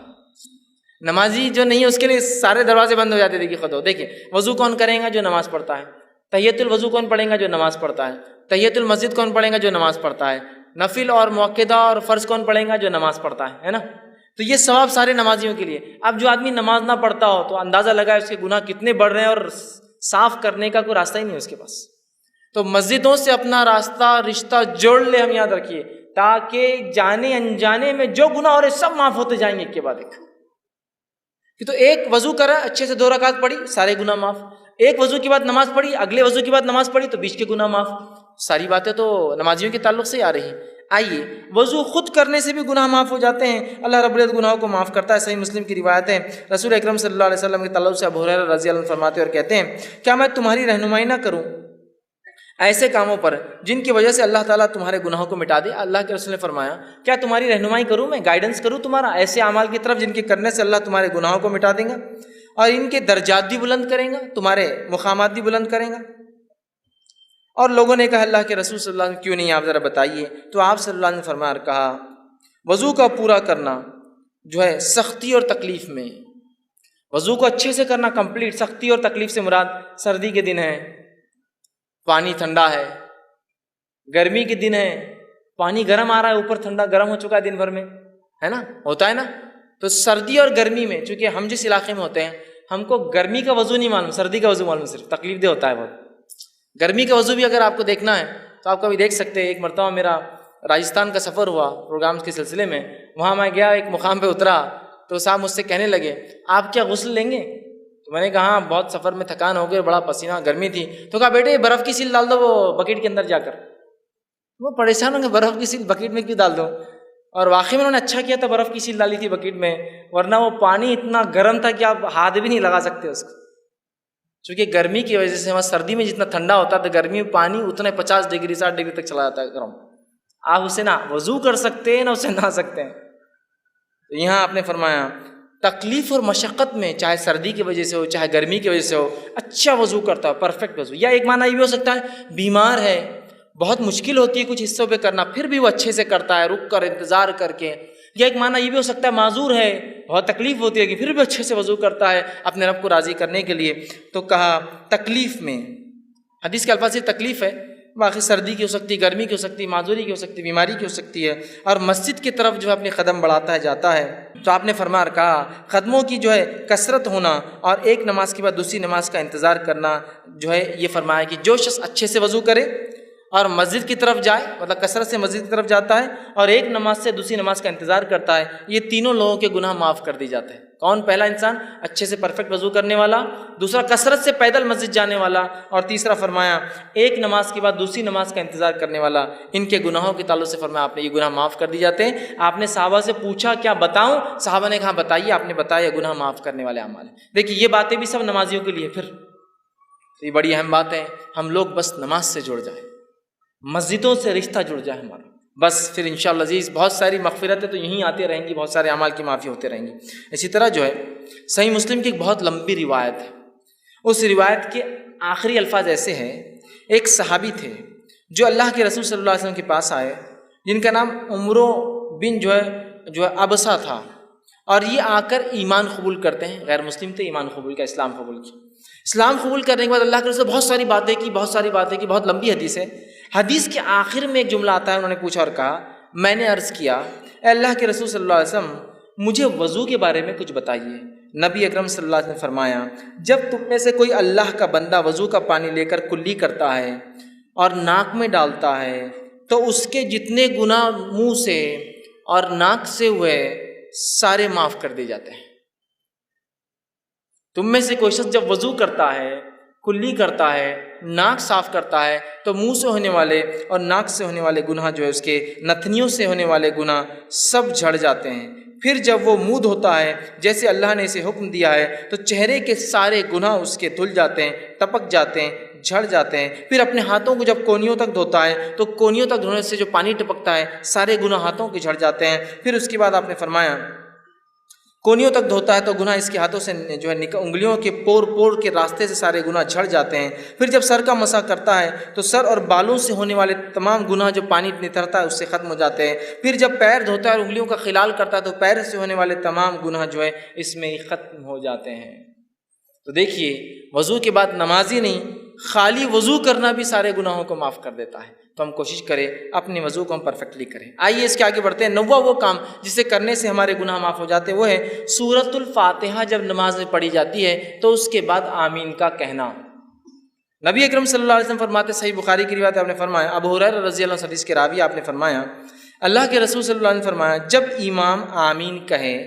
نمازی جو نہیں ہے اس کے لیے سارے دروازے بند ہو جاتے، دیکھیے خود ہو، دیکھیے وضو کون کرے گا؟ جو نماز پڑھتا ہے۔ تحیۃ الوضو کون پڑھے گا؟ جو نماز پڑھتا ہے۔ تحیۃ المسجد کون پڑھے گا؟ جو نماز پڑھتا ہے۔ نفل اور موقدہ اور فرض کون پڑھے گا؟ جو نماز پڑھتا ہے نا؟ تو یہ ثواب سارے نمازیوں کے لیے۔ اب جو آدمی نماز نہ پڑھتا ہو تو اندازہ لگائے اس کے گناہ کتنے بڑھ رہے ہیں، اور صاف کرنے کا کوئی راستہ ہی نہیں ہے اس کے پاس۔ تو مسجدوں سے اپنا رشتہ جوڑ لے، ہم یاد رکھیے، تاکہ جانے انجانے میں جو گناہ ہو رہے سب معاف ہوتے جائیں گے ایک کے بعد ایک۔ کہ تو ایک وضو کرا، اچھے سے 2 رکعت پڑھی، سارے گناہ معاف۔ ایک وضو کے بعد نماز پڑھی، اگلے وضو کے بعد نماز پڑھی تو بیچ کے گناہ معاف۔ ساری باتیں تو نمازیوں کے تعلق سے آ رہی ہیں۔ آئیے، وضو خود کرنے سے بھی گناہ معاف ہو جاتے ہیں، اللہ رب العزت گناہوں کو معاف کرتا ہے۔ صحیح مسلم کی روایت ہے، رسول اکرم صلی اللہ علیہ وسلم کے تعلق سے ابو ہریرہ رضی اللہ عنہ فرماتے اور کہتے ہیں، کیا میں تمہاری رہنمائی نہ کروں ایسے کاموں پر جن کی وجہ سے اللہ تعالیٰ تمہارے گناہوں کو مٹا دے؟ اللہ کے رسول نے فرمایا، کیا تمہاری رہنمائی کروں، میں گائیڈنس کروں تمہارا ایسے اعمال کی طرف جن کے کرنے سے اللہ تمہارے گناہوں کو مٹا دے گا، اور ان کے درجات بھی بلند کریں گا، تمہارے مقامات بھی بلند کریں گا؟ اور لوگوں نے کہا، اللہ کے رسول صلی اللہ علیہ وسلم کیوں نہیں، آپ ذرا بتائیے۔ تو آپ صلی اللہ علیہ وسلم نے فرمایا اور کہا، وضو کا پورا کرنا جو ہے سختی اور تکلیف میں، وضو کو اچھے سے کرنا کمپلیٹ، سختی اور تکلیف سے مراد سردی کے دن ہے، پانی ٹھنڈا ہے، گرمی کے دن ہے، پانی گرم آ رہا ہے، اوپر ٹھنڈا گرم ہو چکا ہے دن بھر میں، ہے نا، ہوتا ہے نا۔ تو سردی اور گرمی میں، چونکہ ہم جس علاقے میں ہوتے ہیں ہم کو گرمی کا وضو نہیں معلوم، سردی کا وضو معلوم، صرف تکلیف دہ ہوتا ہے بہت۔ گرمی کا وضو بھی اگر آپ کو دیکھنا ہے تو آپ کبھی دیکھ سکتے ہیں۔ ایک مرتبہ میرا راجستھان کا سفر ہوا پروگرامز کے سلسلے میں، وہاں میں گیا، ایک مقام پہ اترا تو صاحب مجھ سے کہنے لگے، آپ کیا غسل لیں گے؟ تو میں نے کہا ہاں، بہت سفر میں تھکان ہو گئی، بڑا پسینہ، گرمی تھی۔ تو کہا بیٹے برف کی سیل ڈال دو وہ بکیٹ کے اندر جا کر۔ وہ پریشان ہوں گے، برف کی سیل بکیٹ میں کیوں ڈال دو؟ اور واقعی میں انہوں نے اچھا کیا تھا، برف کی سیل ڈالی تھی بکیٹ میں، ورنہ وہ پانی اتنا گرم تھا کہ آپ ہاتھ بھی نہیں لگا سکتے اس کو، چونکہ گرمی کی وجہ سے وہاں سردی میں جتنا ٹھنڈا ہوتا ہے تو گرمی میں پانی اتنے 50 ڈگری 60 ڈگری تک چلا جاتا ہے گرم۔ آپ اسے نہ وضو کر سکتے ہیں نہ اسے نہا سکتے ہیں۔ تو یہاں آپ نے فرمایا تکلیف اور مشقت میں، چاہے سردی کی وجہ سے ہو چاہے گرمی کی وجہ سے ہو، اچھا وضو کرتا ہو، پرفیکٹ وضو۔ یا ایک معنی یہ بھی ہو سکتا ہے بیمار ہے، بہت مشکل ہوتی ہے کچھ حصوں پہ کرنا، پھر بھی وہ اچھے سے کرتا ہے رک کر انتظار کر کے۔ یا ایک معنی یہ بھی ہو سکتا ہے معذور ہے، بہت تکلیف ہوتی ہے کہ پھر بھی اچھے سے وضو کرتا ہے اپنے رب کو راضی کرنے کے لیے۔ تو کہا تکلیف میں، حدیث کے الفاظ سے تکلیف ہے، باقی سردی کی ہو سکتی ہے، گرمی کی ہو سکتی ہے، معذوری کی ہو سکتی ہے، بیماری کی ہو سکتی ہے، اور مسجد کی طرف جو ہے اپنے قدم بڑھاتا ہے جاتا ہے۔ تو آپ نے فرمایا کہا قدموں کی جو ہے کثرت ہونا اور ایک نماز کے بعد دوسری نماز کا انتظار کرنا، جو ہے یہ فرمایا کہ جو شخص اچھے سے وضو کرے اور مسجد کی طرف جائے، مطلب کثرت سے مسجد کی طرف جاتا ہے اور ایک نماز سے دوسری نماز کا انتظار کرتا ہے، یہ تینوں لوگوں کے گناہ معاف کر دی جاتے ہیں۔ کون؟ پہلا انسان اچھے سے پرفیکٹ وضو کرنے والا، دوسرا کثرت سے پیدل مسجد جانے والا، اور تیسرا فرمایا ایک نماز کے بعد دوسری نماز کا انتظار کرنے والا۔ ان کے گناہوں کے تعلق سے فرمایا آپ نے یہ گناہ معاف کر دی جاتے ہیں۔ آپ نے صحابہ سے پوچھا کیا بتاؤں؟ صحابہ نے کہا بتائیے۔ آپ نے بتایا گناہ معاف کرنے والے اعمال ہیں۔ دیکھیے یہ باتیں بھی سب نمازیوں کے لیے، پھر یہ بڑی اہم بات ہے، ہم لوگ بس نماز سے جڑ جائیں، مسجدوں سے رشتہ جڑ جائے ہمارا، بس پھر انشاءاللہ عزیز بہت ساری مغفرتیں تو یہیں آتی رہیں گی، بہت سارے اعمال کی معافی ہوتے رہیں گی۔ اسی طرح جو ہے صحیح مسلم کی ایک بہت لمبی روایت ہے، اس روایت کے آخری الفاظ ایسے ہیں، ایک صحابی تھے جو اللہ کے رسول صلی اللہ علیہ وسلم کے پاس آئے، جن کا نام عمرو بن جو ہے ابسا تھا، اور یہ آ کر ایمان قبول کرتے ہیں، غیر مسلم تھے، ایمان قبول کیا، اسلام قبول کیا۔ اسلام قبول کرنے کے بعد اللہ کے رسول بہت ساری باتیں کی، بہت لمبی حدیث ہے۔ حدیث کے آخر میں ایک جملہ آتا ہے، انہوں نے پوچھا اور کہا میں نے عرض کیا اے اللہ کے رسول صلی اللہ علیہ وسلم مجھے وضو کے بارے میں کچھ بتائیے۔ نبی اکرم صلی اللہ علیہ وسلم نے فرمایا جب تم میں سے کوئی اللہ کا بندہ وضو کا پانی لے کر کلی کرتا ہے اور ناک میں ڈالتا ہے تو اس کے جتنے گناہ منہ سے اور ناک سے ہوئے سارے معاف کر دیے جاتے ہیں۔ تم میں سے کوئی شخص جب وضو کرتا ہے، کلی کرتا ہے، ناک صاف کرتا ہے تو منہ سے ہونے والے اور ناک سے ہونے والے گناہ جو ہے اس کے نتنیوں سے ہونے والے گناہ سب جھڑ جاتے ہیں۔ پھر جب وہ منہ دھوتا ہے جیسے اللہ نے اسے حکم دیا ہے تو چہرے کے سارے گناہ اس کے دھل جاتے ہیں، ٹپک جاتے ہیں، جھڑ جاتے ہیں۔ پھر اپنے ہاتھوں کو جب کونیوں تک دھوتا ہے تو کونیوں تک دھونے سے جو پانی ٹپکتا ہے سارے گناہ ہاتھوں کے جھڑ جاتے ہیں۔ پھر اس کے بعد آپ نے فرمایا کونیوں تک دھوتا ہے تو گناہ اس کے ہاتھوں سے جو ہے انگلیوں کے پور کے راستے سے سارے گناہ جھڑ جاتے ہیں۔ پھر جب سر کا مسح کرتا ہے تو سر اور بالوں سے ہونے والے تمام گناہ جو پانی نترتا ہے اس سے ختم ہو جاتے ہیں۔ پھر جب پیر دھوتا ہے اور انگلیوں کا خلال کرتا ہے تو پیر سے ہونے والے تمام گناہ جو ہے اس میں ختم ہو جاتے ہیں۔ تو دیکھیے وضو کے بعد نمازی نہیں، خالی وضو کرنا بھی سارے گناہوں کو معاف کر دیتا ہے۔ تو ہم کوشش کریں اپنے وضو کو ہم پرفیکٹلی کریں۔ آئیے اس کے آگے بڑھتے ہیں۔ نواں وہ کام جسے کرنے سے ہمارے گناہ معاف ہو جاتے ہیں وہ ہے سورۃ الفاتحہ جب نماز میں پڑھی جاتی ہے تو اس کے بعد آمین کا کہنا۔ نبی اکرم صلی اللہ علیہ وسلم فرماتے، صحیح بخاری کی روایت آپ نے فرمایا، ابو ہریرہ رضی اللہ عنہ حدیث کے راوی آپ نے فرمایا اللہ کے رسول صلی اللہ علیہ وسلم نے فرمایا جب امام آمین کہے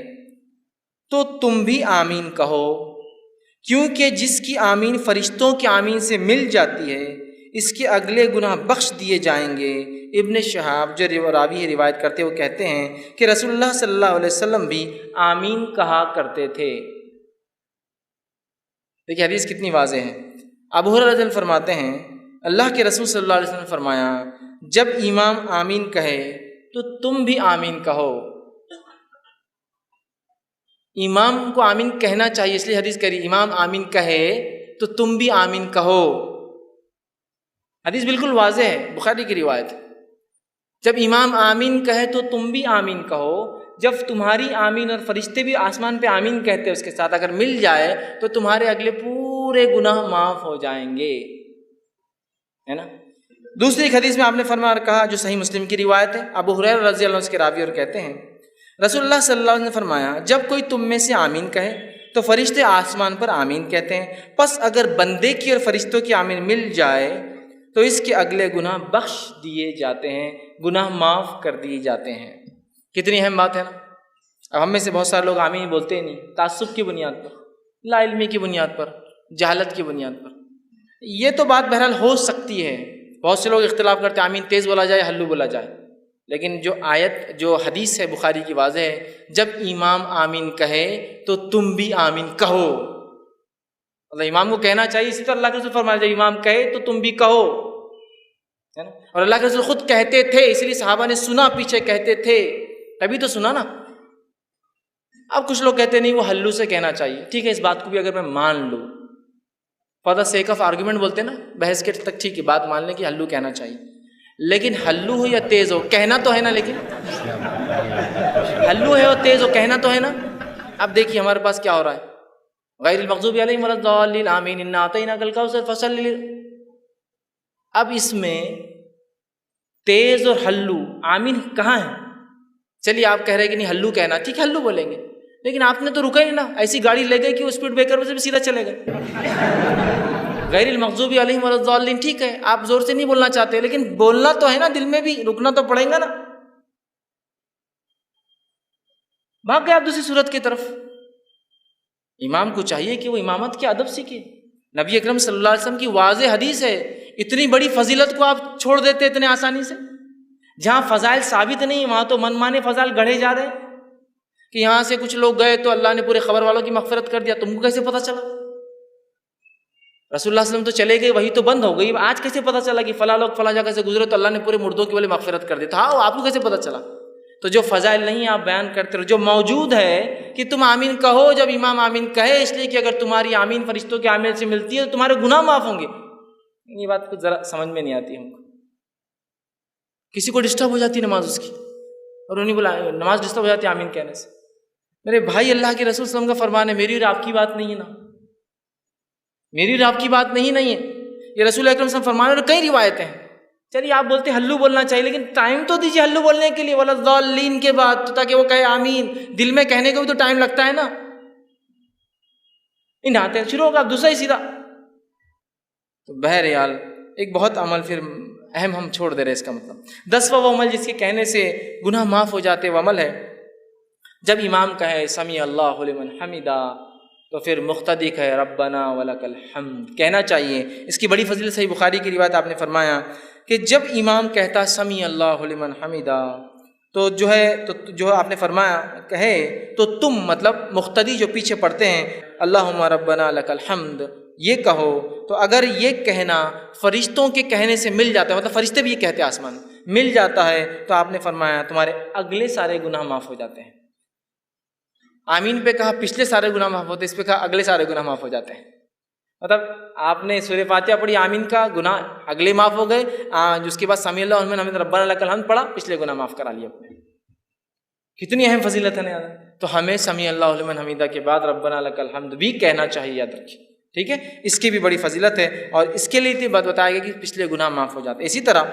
تو تم بھی آمین کہو، کیونکہ جس کی آمین فرشتوں کی آمین سے مل جاتی ہے اس کے اگلے گناہ بخش دیے جائیں گے۔ ابن شہاب جو راوی روایت کرتے وہ کہتے ہیں کہ رسول اللہ صلی اللہ علیہ وسلم بھی آمین کہا کرتے تھے۔ دیکھیے حدیث کتنی واضح ہے۔ ابو ہریرہ رضی اللہ عنہ فرماتے ہیں اللہ کے رسول صلی اللہ علیہ وسلم نے فرمایا جب امام آمین کہے تو تم بھی آمین کہو۔ امام کو آمین کہنا چاہیے، اس لیے حدیث کہہ رہی امام آمین کہے تو تم بھی آمین کہو۔ حدیث بالکل واضح ہے، بخاری کی روایت۔ جب امام آمین کہے تو تم بھی آمین کہو، جب تمہاری آمین اور فرشتے بھی آسمان پہ آمین کہتے ہیں اس کے ساتھ اگر مل جائے تو تمہارے اگلے پورے گناہ معاف ہو جائیں گے، ہے نا۔ دوسری ایک حدیث میں آپ نے فرمایا اور کہا جو صحیح مسلم کی روایت ہے، ابو ہریرہ رضی اللہ عنہ اس کے راوی اور کہتے ہیں رسول اللہ صلی اللہ علیہ وسلم نے فرمایا جب کوئی تم میں سے آمین کہے تو فرشتے آسمان پر آمین کہتے ہیں، پس اگر بندے کی اور فرشتوں کی آمین مل جائے تو اس کے اگلے گناہ بخش دیے جاتے ہیں، گناہ معاف کر دیے جاتے ہیں۔ کتنی اہم بات ہے نا۔ اب ہم میں سے بہت سارے لوگ آمین بولتے ہی نہیں، تعصب کی بنیاد پر، لا علمی کی بنیاد پر، جہالت کی بنیاد پر۔ یہ تو بات بہرحال ہو سکتی ہے، بہت سے لوگ اختلاف کرتے ہیں آمین تیز بولا جائے ہلو بولا جائے، لیکن جو آیت جو حدیث ہے بخاری کی واضح ہے جب امام آمین کہے تو تم بھی آمین کہو۔ اللہ امام کو کہنا چاہیے، اسی طرح اللہ کے رسول فرمایا جب امام کہے تو تم بھی کہو، ہے نا. اور اللہ کے رسول خود کہتے تھے، اس لیے صحابہ نے سنا، پیچھے کہتے تھے تبھی تو سنا نا. اب کچھ لوگ کہتے نہیں وہ ہلو سے کہنا چاہیے. ٹھیک ہے، اس بات کو بھی اگر میں مان لوں، for the sake of argument بولتے ہیں نا، بحث کے تک ٹھیک ہے، بات مان لیں کہ ہلو کہنا چاہیے، لیکن ہلو ہو یا تیز ہو کہنا تو ہے نا. لیکن ہلو ہے اور تیز ہو کہنا تو ہے نا. اب دیکھیے ہمارے پاس کیا ہو رہا ہے، غیر المغضوب علیہم ولا الضالین آمین انا اعطیناک الکوثر فصل. اب اس میں تیز اور ہلو آمین کہاں ہے؟ چلیے آپ کہہ رہے کہ نہیں ہلو کہنا، ٹھیک ہے ہلو بولیں گے، لیکن آپ نے تو رکا ہی نا، ایسی گاڑی لے گئے کہ وہ اسپیڈ بریکر سے بھی سیدھا چلے گئے. غیر المغضوب علیہم ولا الضالین، ٹھیک ہے آپ زور سے نہیں بولنا چاہتے، لیکن بولنا تو ہے نا، دل میں بھی رکنا تو پڑے گا نا. بھاگ گئے آپ دوسری صورت کی طرف. امام کو چاہیے کہ وہ امامت کے ادب سیکھے. نبی اکرم صلی اللہ علیہ وسلم کی واضح حدیث ہے، اتنی بڑی فضیلت کو آپ چھوڑ دیتے اتنے آسانی سے. جہاں فضائل ثابت نہیں وہاں تو من مانے فضائل گڑھے جا رہے ہیں کہ یہاں سے کچھ لوگ گئے تو اللہ نے پورے خبر والوں کی مغفرت کر دیا. تم کو کیسے پتا چلا؟ رسول اللہ صلی اللہ علیہ وسلم تو چلے گئے، وہی تو بند ہو گئی، آج کیسے پتا چلا کہ فلاں لوگ فلاں جگہ سے گزرے تو اللہ نے پورے مردوں کی والے مغفرت کر دی؟ تھا آپ کو کیسے پتا چلا؟ تو جو فضائل نہیں آپ بیان کرتے رہو، جو موجود ہے کہ تم آمین کہو جب امام آمین کہے، اس لیے کہ اگر تمہاری آمین فرشتوں کے آمین سے ملتی ہے تو تمہارے گناہ معاف ہوں گے. یہ بات کچھ ذرا سمجھ میں نہیں آتی ہم کو. کسی کو ڈسٹرب ہو جاتی نماز اس کی، اور انہیں بولا نماز ڈسٹرب ہو جاتی آمین کہنے سے. میرے بھائی اللہ کے رسول صلی اللہ علیہ وسلم کا فرمان ہے، میری اور آپ کی بات نہیں ہے نا، میری اور آپ کی بات نہیں ہے. یہ رسول اکرم صلی اللہ علیہ وسلم فرمان ہے، اور کئی روایتیں ہیں. چلیے آپ بولتے ہلو بولنا چاہیے، لیکن ٹائم تو دیجیے ہلو بولنے کے لیے، ولا الضالین کے بعد، تاکہ وہ کہے آمین. دل میں کہنے کو بھی تو ٹائم لگتا ہے نا. آتے شروع ہوگا آپ دوسرا ہی سیدھا. تو بہرحال ایک بہت عمل پھر اہم ہم چھوڑ دے رہے. اس کا مطلب 10واں وہ عمل جس کے کہنے سے گناہ معاف ہو جاتے وہ عمل ہے، جب امام کہے سمیع اللہ لمن حمدہ تو پھر مقتدی کہے ربنا ولک الحمد کہنا چاہیے. اس کی بڑی فضیلت صحیح بخاری کی روایت آپ نے فرمایا کہ جب امام کہتا سمیع اللہ لمن حمدہ تو جو آپ نے فرمایا کہے تو تم مطلب مقتدی جو پیچھے پڑھتے ہیں اللہم ربنا لک الحمد یہ کہو. تو اگر یہ کہنا فرشتوں کے کہنے سے مل جاتا ہے، مطلب فرشتے بھی یہ کہتے ہیں آسمان مل جاتا ہے، تو آپ نے فرمایا تمہارے اگلے سارے گناہ معاف ہو جاتے ہیں. آمین پہ کہا پچھلے سارے گناہ معاف ہوتے، اس پہ کہا اگلے سارے گناہ معاف ہو جاتے ہیں. مطلب آپ نے سورہ فاتحہ پڑھی، آمین کا گناہ اگلے معاف ہو گئے، اس کے بعد سمیع اللہ لمن حمدہ ربنا لک الحمد پڑھا، پچھلے گناہ معاف کرا لیے اپنے. کتنی اہم فضیلت ہے نا. تو ہمیں سمیع اللہ لمن حمدہ کے بعد ربنا لک الحمد بھی کہنا چاہیے، یاد رکھیے. ٹھیک ہے، اس کی بھی بڑی فضیلت ہے، اور اس کے لیے بات بتایا گیا کہ پچھلے گناہ معاف ہو جاتے ہیں. اسی طرح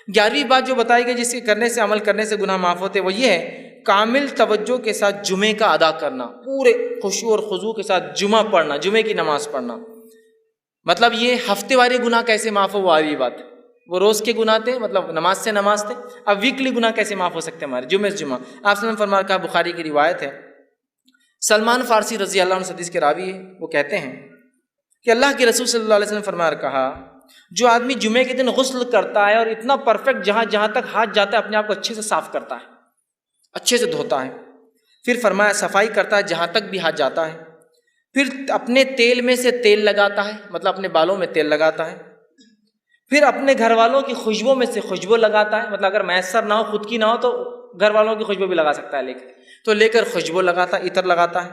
11ویں بات جو بتائی گئی جس کے کرنے سے عمل کرنے سے گناہ معاف ہوتے وہ یہ ہے کامل توجہ کے ساتھ جمعے کا ادا کرنا، پورے خشوع اور خضوع کے ساتھ جمعہ پڑھنا، جمعے کی نماز پڑھنا. مطلب یہ ہفتے والے گناہ کیسے معاف ہو وہ آئی بات ہے. وہ روز کے گناہ تھے، مطلب نماز سے نماز تھے. اب ویکلی گناہ کیسے معاف ہو سکتے ہمارے جمعے سے جمعہ؟ آپ سے فرمایا کہا بخاری کی روایت ہے، سلمان فارسی رضی اللہ عنہ حدیث کے راوی ہے، وہ کہتے ہیں کہ اللہ کے رسول صلی اللہ علیہ وسلم فرمایا کہا جو آدمی جمعے کے دن غسل کرتا ہے اور اتنا پرفیکٹ جہاں تک ہاتھ جاتا ہے اپنے آپ کو اچھے سے صاف کرتا ہے، اچھے سے دھوتا ہے، پھر فرمایا صفائی کرتا ہے جہاں تک بھی ہاتھ جاتا ہے، پھر اپنے تیل میں سے تیل لگاتا ہے، مطلب اپنے بالوں میں تیل لگاتا ہے، پھر اپنے گھر والوں کی خوشبو میں سے خوشبو لگاتا ہے، مطلب اگر میسر نہ ہو خود کی نہ ہو تو گھر والوں کی خوشبو بھی لگا سکتا ہے، لے کر خوشبو لگاتا ہے، عطر لگاتا ہے.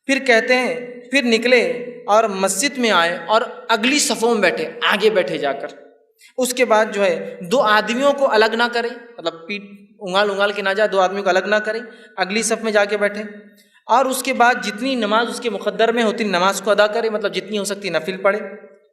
پھر کہتے ہیں پھر نکلے اور مسجد میں آئے اور اگلی صفوں میں بیٹھے، آگے بیٹھے جا کر. اس کے بعد جو ہے 2 آدمیوں کو الگ نہ کرے، مطلب پیٹ انگال کے نہ جائے، 2 آدمیوں کو الگ نہ کرے، اگلی صف میں جا کے بیٹھے، اور اس کے بعد جتنی نماز اس کے مقدر میں ہوتی نماز کو ادا کرے، مطلب جتنی ہو سکتی نفل پڑھے،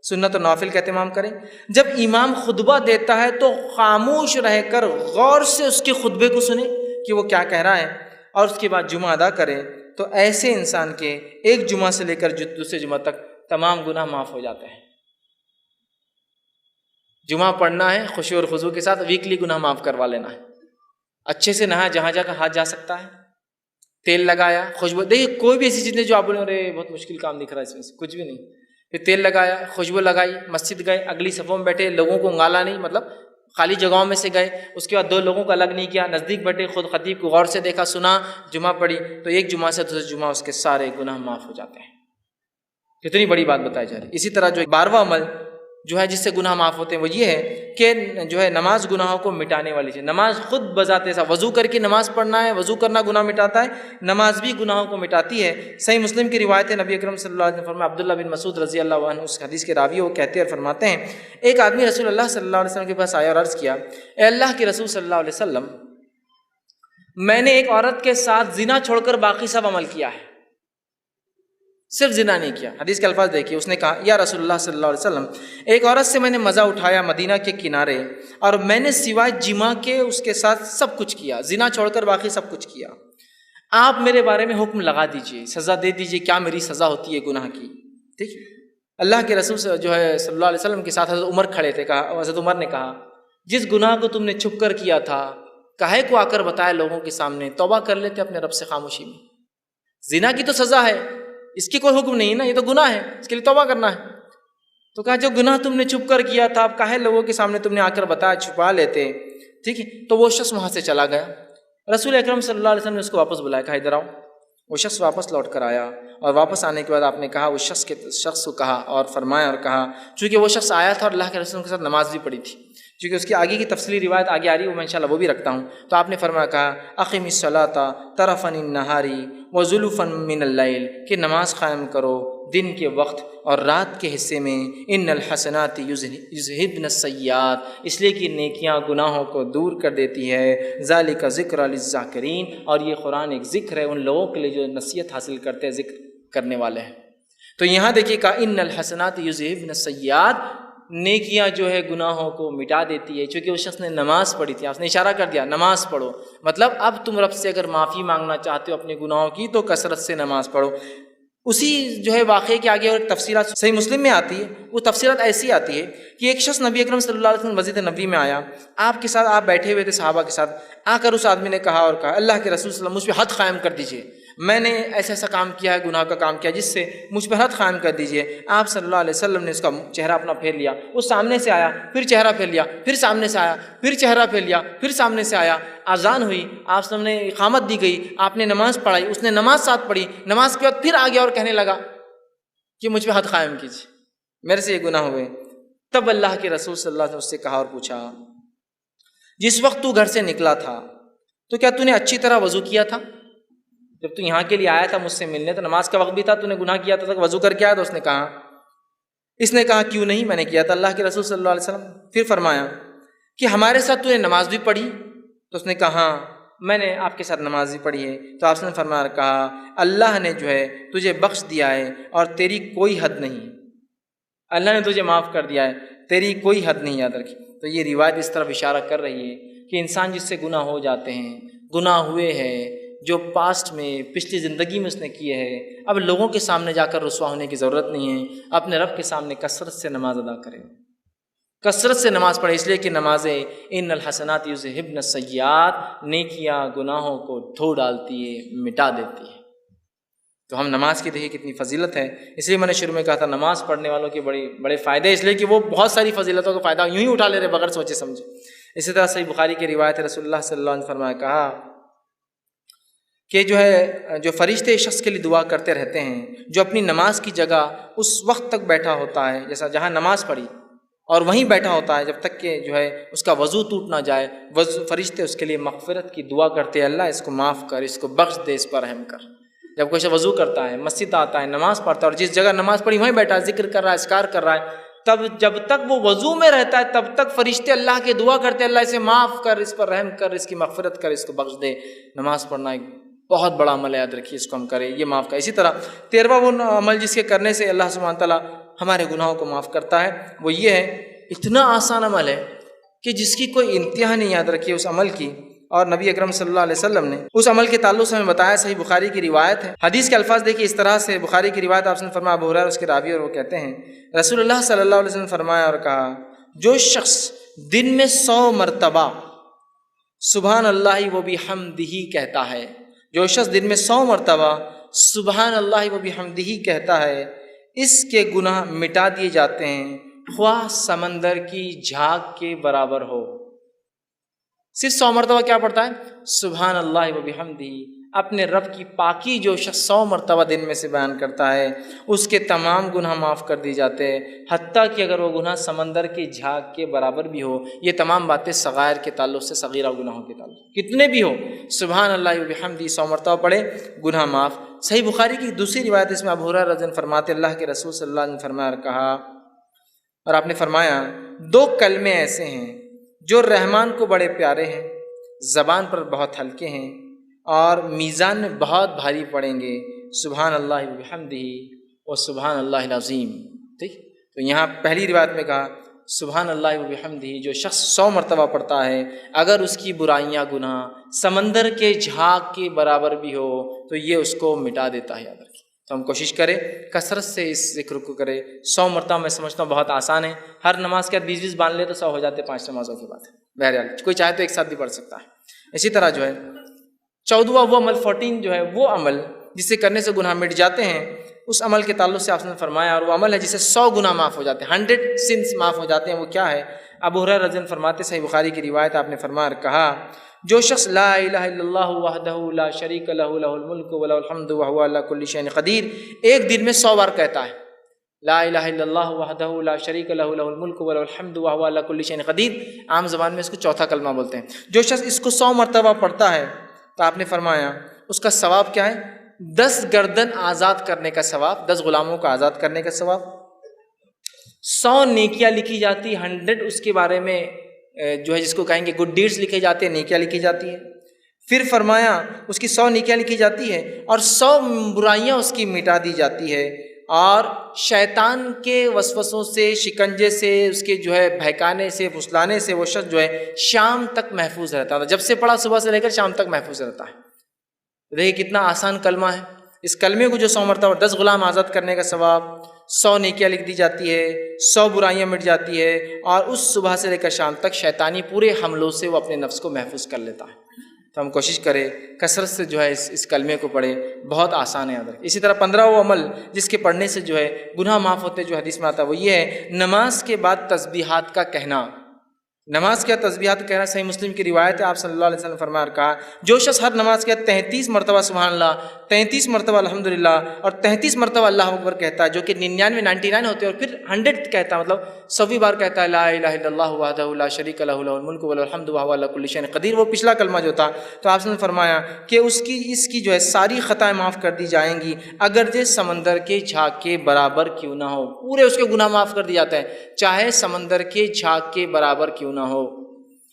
سنت و نوافل کا اہتمام کرے. جب امام خطبہ دیتا ہے تو خاموش رہ کر غور سے اس کے خطبے کو سنے کہ وہ کیا کہہ رہا ہے، اور اس کے بعد جمعہ ادا کرے. تو ایسے انسان کے ایک جمعہ سے لے کر دوسرے جمعہ تک تمام گناہ معاف ہو جاتے ہیں. جمعہ پڑھنا ہے خشوع اور خضوع کے ساتھ، ویکلی گناہ معاف کروا لینا ہے. اچھے سے نہایا، جہاں جا کر ہاتھ جا سکتا ہے، تیل لگایا، خوشبو، دیکھیے کوئی بھی ایسی چیز نہیں جو آپ بولیں ارے بہت مشکل کام دکھ رہا ہے اس میں سے، کچھ بھی نہیں. پھر تیل لگایا، خوشبو لگائی، مسجد گئے، اگلی صفوں میں بیٹھے، لوگوں کو انگالا نہیں، مطلب خالی جگہوں میں سے گئے، اس کے بعد 2 لوگوں کو الگ نہیں کیا، نزدیک بیٹھے، خود خطیب کو غور سے دیکھا، سنا، جمعہ پڑھی، تو ایک جمعہ سے دوسرے جمعہ اس کے سارے گناہ معاف ہو جاتے ہیں. کتنی بڑی بات بتائی جا رہی ہے. اسی طرح جو 12واں عمل جو ہے جس سے گناہ معاف ہوتے ہیں وہ یہ ہے کہ جو ہے نماز گناہوں کو مٹانے والی چیز. نماز خود بذات ایسا وضو کر کے نماز پڑھنا ہے, وضو کرنا گناہ مٹاتا ہے, نماز بھی گناہوں کو مٹاتی ہے. صحیح مسلم کی روایت ہے, نبی اکرم صلی اللہ علیہ وسلم فرمایا, عبداللہ بن مسعود رضی اللہ عنہ اس حدیث کے راوی, وہ کہتے ہیں اور فرماتے ہیں, ایک آدمی رسول اللہ صلی اللہ علیہ وسلم کے پاس آیا اور عرض کیا, اے اللہ کے رسول صلی اللہ علیہ وسلم, میں نے ایک عورت کے ساتھ زنا چھوڑ کر باقی سب عمل کیا ہے, صرف زنا نہیں کیا. حدیث کے الفاظ دیکھیے, اس نے کہا, یا رسول اللہ صلی اللہ علیہ وسلم, ایک عورت سے میں نے مزہ اٹھایا مدینہ کے کنارے, اور میں نے سوائے جماع کے اس کے ساتھ سب کچھ کیا, زنا چھوڑ کر باقی سب کچھ کیا. آپ میرے بارے میں حکم لگا دیجئے, سزا دے دیجئے, کیا میری سزا ہوتی ہے گناہ کی. ٹھیک, اللہ کے رسول جو ہے صلی اللہ علیہ وسلم کے ساتھ حضرت عمر کھڑے تھے. کہا, حضرت عمر نے کہا, جس گناہ کو تم نے چھپ کر کیا تھا, کاہے کو آ کر بتایا لوگوں کے سامنے, توبہ کر لیتے اپنے رب سے خاموشی میں. زنا کی تو سزا ہے, اس کی کوئی حکم نہیں نا, یہ تو گناہ ہے, اس کے لیے توبہ کرنا ہے. تو کہا, جو گناہ تم نے چھپ کر کیا تھا, اب کاہے لوگوں کے سامنے تم نے آ کر بتایا, چھپا لیتے. ٹھیک ہے, تو وہ شخص وہاں سے چلا گیا. رسول اکرم صلی اللہ علیہ وسلم نے اس کو واپس بلایا, کہا ادھر آؤ. وہ شخص واپس لوٹ کر آیا, اور واپس آنے کے بعد آپ نے کہا, اس شخص کو کہا اور فرمایا اور کہا, چونکہ وہ شخص آیا تھا اور اللہ کے رسول کے ساتھ نماز بھی پڑھی تھی, چونکہ اس کی آگے کی تفصیلی روایت آگے آ رہی ہے, وہ میں انشاءاللہ وہ بھی رکھتا ہوں. تو آپ نے فرمایا, کہا, اقم الصلاۃ طرفا النہاری وزلفا من اللیل, کہ نماز قائم کرو دن کے وقت اور رات کے حصے میں. ان الحسنات یذہبن السیئات, اس لیے کہ نیکیاں گناہوں کو دور کر دیتی ہے. ذالک ذکر للذاکرین, اور یہ قرآن ایک ذکر ہے ان لوگوں کے لیے جو نصیحت حاصل کرتے ہیں, ذکر کرنے والے ہیں. تو یہاں دیکھیے, کہا ان الحسنات یذہبن السیئات, نیکیاں جو ہے گناہوں کو مٹا دیتی ہے. چونکہ اس شخص نے نماز پڑھی تھی, آپ نے اشارہ کر دیا نماز پڑھو, مطلب اب تم رب سے اگر معافی مانگنا چاہتے ہو اپنے گناہوں کی تو کثرت سے نماز پڑھو. اسی جو ہے واقعے کے آگے اور ایک تفصیلات صحیح مسلم میں آتی ہے. وہ تفصیلات ایسی آتی ہے کہ ایک شخص نبی اکرم صلی اللہ علیہ وسلم مسجد نبوی میں آیا, آپ کے ساتھ آپ بیٹھے ہوئے تھے صحابہ کے ساتھ. آ کر اس آدمی نے کہا اور کہا, اللہ کے رسول صلی اللہ علیہ وسلم, مجھ پہ حد قائم کر دیجیے, میں نے ایسا ایسا کام کیا ہے, گناہ کا کام کیا, جس سے مجھ پہ حد قائم کر دیجیے. آپ صلی اللہ علیہ وسلم نے اس کا چہرہ اپنا پھیر لیا, وہ سامنے سے آیا, پھر چہرہ پھیر لیا, پھر سامنے سے آیا, پھر چہرہ پھیر لیا, پھر سامنے سے آیا. اذان ہوئی, آپ صلی اللہ علیہ وسلم نے اقامت دی گئی, آپ نے نماز پڑھائی, اس نے نماز ساتھ پڑھی. نماز کے بعد پھر آ گیا اور کہنے لگا کہ مجھ پہ حد قائم کیجیے, میرے سے یہ گناہ ہوئے. تب اللہ کے رسول صلی اللہ علیہ وسلم اس سے کہا اور پوچھا, جس وقت تو گھر سے نکلا تھا تو کیا تو نے اچھی طرح وضو کیا تھا؟ جب تو یہاں کے لیے آیا تھا مجھ سے ملنے, تو نماز کا وقت بھی تھا, تو نے گناہ کیا تھا, وضو کر کے آیا. تو اس نے کہا کیوں نہیں, میں نے کیا تھا. اللہ کے رسول صلی اللہ علیہ وسلم پھر فرمایا کہ ہمارے ساتھ تو نے نماز بھی پڑھی؟ تو اس نے کہا ہاں, میں نے آپ کے ساتھ نماز بھی پڑھی ہے. تو آپ نے فرمایا, کہا, اللہ نے جو ہے تجھے بخش دیا ہے اور تیری کوئی حد نہیں, اللہ نے تجھے معاف کر دیا ہے, تیری کوئی حد نہیں, یاد رکھی. تو یہ روایت اس طرف اشارہ کر رہی ہے کہ انسان جس سے گناہ ہو جاتے ہیں, گناہ ہوئے ہیں جو پاسٹ میں پچھلی زندگی میں اس نے کیے ہیں, اب لوگوں کے سامنے جا کر رسوا ہونے کی ضرورت نہیں ہے, اپنے رب کے سامنے کثرت سے نماز ادا کرے, کثرت سے نماز پڑھے. اس لیے کہ نمازیں ان الحسنات یذہبن السیئات, نیکیاں گناہوں کو دھو ڈالتی ہے, مٹا دیتی ہے. تو ہم نماز کی دیکھیے کتنی فضیلت ہے. اس لیے میں نے شروع میں کہا تھا نماز پڑھنے والوں کے بڑے فائدے, اس لیے کہ وہ بہت ساری فضیلتوں کا فائدہ یوں ہی اٹھا لے رہے بغیر سوچے سمجھے. اسی طرح صحیح بخاری کی روایت ہے, رسول اللہ صلی اللہ علیہ وسلم نے فرمایا, کہا کہ جو فرشتے شخص کے لیے دعا کرتے رہتے ہیں جو اپنی نماز کی جگہ اس وقت تک بیٹھا ہوتا ہے, جیسا جہاں نماز پڑھی اور وہیں بیٹھا ہوتا ہے, جب تک کہ جو ہے اس کا وضو ٹوٹ نہ جائے. فرشتے اس کے لیے مغفرت کی دعا کرتے ہیں, اللہ اس کو معاف کر, اس کو بخش دے, اس پر رحم کر. جب کوئی وضو کرتا ہے, مسجد آتا ہے, نماز پڑھتا ہے, اور جس جگہ نماز پڑھی وہیں بیٹھا ہے, ذکر کر رہا ہے, اذکار کر رہا ہے, تب جب تک وہ وضو میں رہتا ہے تب تک فرشتے اللہ کے دعا کرتے ہیں, اللہ اسے معاف کر, اس پر رحم کر, اس کی مغفرت کر, اس کو بخش دے. نماز پڑھنا ایک بہت بڑا عمل ہے, یاد رکھیے, اس کو ہم کریں, یہ معاف کر. اسی طرح 13واں وہ عمل جس کے کرنے سے اللہ سبحانہ تعالیٰ ہمارے گناہوں کو معاف کرتا ہے, وہ یہ ہے, اتنا آسان عمل ہے کہ جس کی کوئی انتہا نہیں, یاد رکھیے اس عمل کی. اور نبی اکرم صلی اللہ علیہ وسلم نے اس عمل کے تعلق سے ہمیں بتایا, صحیح بخاری کی روایت ہے. حدیث کے الفاظ دیکھیے اس طرح سے, بخاری کی روایت, آپ نے فرمایا, ابو ہریرہ اس کے راوی, اور وہ کہتے ہیں رسول اللہ صلی اللہ علیہ وسلم نے فرمایا اور کہا, جو شخص دن میں 100 مرتبہ سبحان اللہ و بحمدہ کہتا ہے, جو شخص دن میں 100 مرتبہ سبحان اللہ و بحمدہ کہتا ہے, اس کے گناہ مٹا دیے جاتے ہیں, خواہ سمندر کی جھاگ کے برابر ہو. صرف 100 مرتبہ کیا پڑھتا ہے, سبحان اللہ و بحمدہ, اپنے رب کی پاکی جو شخص 100 مرتبہ دن میں سے بیان کرتا ہے اس کے تمام گناہ معاف کر دی جاتے ہیں، حتیٰ کہ اگر وہ گناہ سمندر کی جھاگ کے برابر بھی ہو۔ یہ تمام باتیں صغائر کے تعلق سے، صغیرہ گناہوں کے تعلق کتنے بھی ہو، سبحان اللہ و بحمدہ 100 مرتبہ پڑھے، گناہ معاف۔ صحیح بخاری کی دوسری روایت اس میں ابو ہریرہ رضی اللہ عنہ فرماتے اللہ کے رسول صلی اللہ علیہ وسلم فرمایا کہا، اور آپ نے فرمایا 2 کلمے ایسے ہیں جو رحمان کو بڑے پیارے ہیں، زبان پر بہت ہلکے ہیں اور میزان میں بہت بھاری پڑیں گے، سبحان اللہ و بحمدہ و سبحان اللہ العظیم۔ ٹھیک، تو یہاں پہلی روایت میں کہا سبحان اللہ و بحمدہ، جو شخص 100 مرتبہ پڑھتا ہے اگر اس کی برائیاں گناہ سمندر کے جھاگ کے برابر بھی ہو تو یہ اس کو مٹا دیتا ہے، یاد رکھیں۔ تو ہم کوشش کریں کثرت سے اس ذکر کو کریں۔ 100 مرتبہ میں سمجھتا ہوں بہت آسان ہے، ہر نماز کے بعد 20 باندھ لے تو 100 ہو جاتے، 5 نمازوں کے بعد۔ بہرحال کوئی چاہے تو ایک ساتھ بھی پڑھ سکتا ہے۔ اسی طرح جو ہے 14واں وہ عمل 14 جو ہے وہ عمل جسے کرنے سے گناہ مٹ جاتے ہیں، اس عمل کے تعلق سے آپ نے فرمایا، اور وہ عمل ہے جسے 100 گناہ معاف ہو جاتے ہیں، 100 سنس معاف ہو جاتے ہیں۔ وہ کیا ہے؟ ابو ہریرہ رضی اللہ عنہ فرماتے، صحیح بخاری کی روایت، آپ نے فرمایا کہا جو شخص لا الہ الا اللہ وحدہ لا شریک لہ لہ الملک ولہ الحمد وہو علی کل شیء قدیر ایک دن میں 100 بار کہتا ہے، لا الہ الا اللہ وحدہ لا شریک لہ لہ الملک ولہ الحمد وہو علی کل شیء قدیر، عام زبان میں اس کو چوتھا کلمہ بولتے ہیں۔ جو شخص اس کو 100 مرتبہ پڑھتا ہے تو آپ نے فرمایا اس کا ثواب کیا ہے؟ 10 گردن آزاد کرنے کا ثواب، 10 غلاموں کو آزاد کرنے کا ثواب، 100 نیکیاں لکھی جاتی، 100 اس کے بارے میں جو ہے جس کو کہیں گے گڈ ڈیڈز لکھے جاتے ہیں، نیکیاں لکھی جاتی ہیں۔ پھر فرمایا اس کی 100 نیکیاں لکھی جاتی ہے اور 100 برائیاں اس کی مٹا دی جاتی ہے، اور شیطان کے وسوسوں سے، شکنجے سے، اس کے جو ہے بہکانے سے، پھسلانے سے وہ شخص جو ہے شام تک محفوظ رہتا ہے۔ جب سے پڑھا صبح سے لے کر شام تک محفوظ رہتا ہے۔ دیکھیے کتنا آسان کلمہ ہے، اس کلمے کو جو 100 مرتبہ 10 غلام آزاد کرنے کا ثواب، 100 نیکیاں لکھ دی جاتی ہے، 100 برائیاں مٹ جاتی ہے، اور اس صبح سے لے کر شام تک شیطانی پورے حملوں سے وہ اپنے نفس کو محفوظ کر لیتا ہے۔ تو ہم کوشش کریں کثرت سے جو ہے اس کلمے کو پڑھیں، بہت آسان ہے یاد رکھیں۔ اسی طرح 15واں عمل جس کے پڑھنے سے جو ہے گناہ معاف ہوتے جو حدیث میں آتا ہے وہ یہ ہے نماز کے بعد تسبیحات کا کہنا۔ نماز کے تسبیحات کہنا صحیح مسلم کی روایت ہے، آپ صلی اللہ علیہ وسلم فرمایا کہا جو شخص ہر نماز کے 33 مرتبہ سبحان اللہ، 33 مرتبہ الحمدللہ اور 33 مرتبہ اللہ اکبر کہتا ہے، جو کہ 99 ہوتے ہیں، اور پھر 100 کہتا ہے، مطلب 100ویں بار کہتا ہے لا الہ الا اللہ وحدہ لا شریک لہ لہ الملک ولہ الحمد وہو علی کل شیء قدیر، وہ پچھلا کلمہ جو تھا، تو آپ نے فرمایا کہ اس کی جو ہے ساری خطائیں معاف کر دی جائیں گی، اگرچہ سمندر کے جھاگ کے برابر کیوں نہ ہو، پورے اس کے گناہ معاف کر دی جاتے ہیں، چاہے سمندر کے جھاگ کے برابر کیوں نہ ہو۔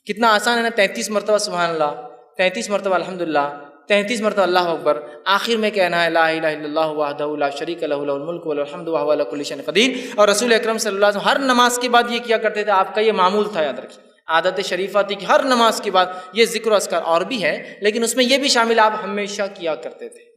کتنا آسان ہے نا، 33 مرتبہ سبحان اللہ، 33 مرتبہ الحمدللہ، 33 مرتبہ اللہ اکبر، آخر میں کہنا ہے لا الہ الا اللہ وحدہ لا شریک لہ لہ الملک ولہ الحمد وہو علی کل شیء قدیر۔ اور رسول اکرم صلی اللہ علیہ وسلم ہر نماز کے بعد یہ کیا کرتے تھے، آپ کا یہ معمول تھا، یاد رکھیے، عادت شریفہ تھی کہ ہر نماز کے بعد یہ ذکر و اذکار، اور بھی ہے لیکن اس میں یہ بھی شامل آپ ہمیشہ کیا کرتے تھے۔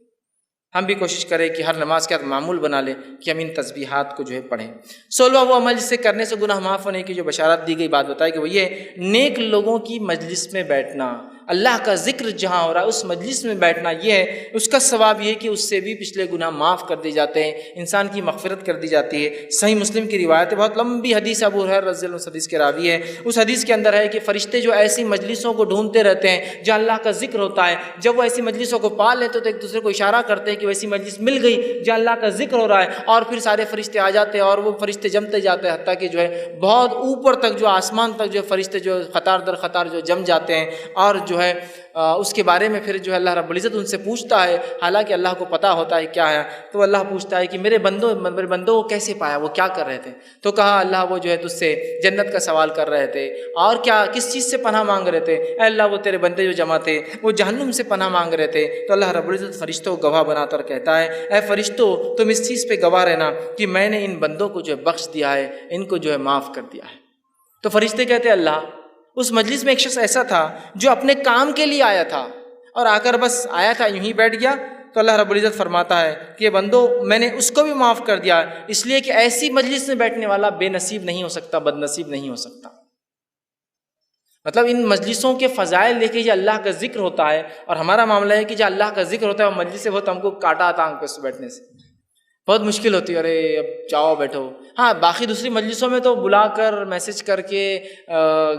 ہم بھی کوشش کریں کہ ہر نماز کے بعد معمول بنا لیں کہ ہم ان تسبیحات کو جو ہے پڑھیں۔ 16واں وہ عمل جس سے کرنے سے گناہ معاف ہونے کی جو بشارت دی گئی، بات بتائی کہ وہ یہ نیک لوگوں کی مجلس میں بیٹھنا، اللہ کا ذکر جہاں ہو رہا ہے اس مجلس میں بیٹھنا، یہ ہے اس کا ثواب یہ کہ اس سے بھی پچھلے گناہ معاف کر دی جاتے ہیں، انسان کی مغفرت کر دی جاتی ہے۔ صحیح مسلم کی روایت ہے، بہت لمبی حدیث، ابو ہریرہ رضی اللہ عنہ حدیث کے راوی ہے، اس حدیث کے اندر ہے کہ فرشتے جو ایسی مجلسوں کو ڈھونڈتے رہتے ہیں جہاں اللہ کا ذکر ہوتا ہے، جب وہ ایسی مجلسوں کو پا لیتے تو ایک دوسرے کو اشارہ کرتے ہیں کہ ویسی مجلس مل گئی جہاں اللہ کا ذکر ہو رہا ہے، اور پھر سارے فرشتے آ جاتے ہیں اور وہ فرشتے جمتے جاتے ہیں، حتیٰ کہ جو ہے بہت اوپر تک جو آسمان تک جو فرشتے جو قطار در قطار جو جم جاتے ہیں، اور جو ہے اس کے بارے میں پھر جو ہے اللہ رب العزت ان سے پوچھتا ہے، حالانکہ اللہ کو پتہ ہوتا ہے کیا ہے، تو اللہ پوچھتا ہے کہ میرے بندوں کو کیسے پایا، وہ کیا کر رہے تھے؟ تو کہا اللہ وہ جو ہے تجھ سے جنت کا سوال کر رہے تھے، اور کیا کس چیز سے پناہ مانگ رہے تھے؟ اے اللہ وہ تیرے بندے جو جمع تھے وہ جہنم سے پناہ مانگ رہے تھے۔ تو اللہ رب العزت فرشتوں کو گواہ بنا کر کہتا ہے اے فرشتوں تم اس چیز پہ گواہ رہنا کہ میں نے ان بندوں کو جو ہے بخش دیا ہے، ان کو جو ہے معاف کر دیا ہے۔ تو فرشتے کہتے ہیں اللہ اس مجلس میں ایک شخص ایسا تھا جو اپنے کام کے لیے آیا تھا اور آ کر بس آیا تھا یوں ہی بیٹھ گیا، تو اللہ رب العزت فرماتا ہے کہ یہ بندو میں نے اس کو بھی معاف کر دیا، اس لیے کہ ایسی مجلس میں بیٹھنے والا بے نصیب نہیں ہو سکتا، بد نصیب نہیں ہو سکتا۔ مطلب ان مجلسوں کے فضائل دیکھیں، یہ اللہ کا ذکر ہوتا ہے، اور ہمارا معاملہ ہے کہ جو اللہ کا ذکر ہوتا ہے وہ مجلس سے بہت ہم کو کاٹا آتا آنکھ پہ بیٹھنے سے، بہت مشکل ہوتی ہے، ارے اب جاؤ بیٹھو۔ ہاں باقی دوسری مجلسوں میں تو بلا کر، میسج کر کے،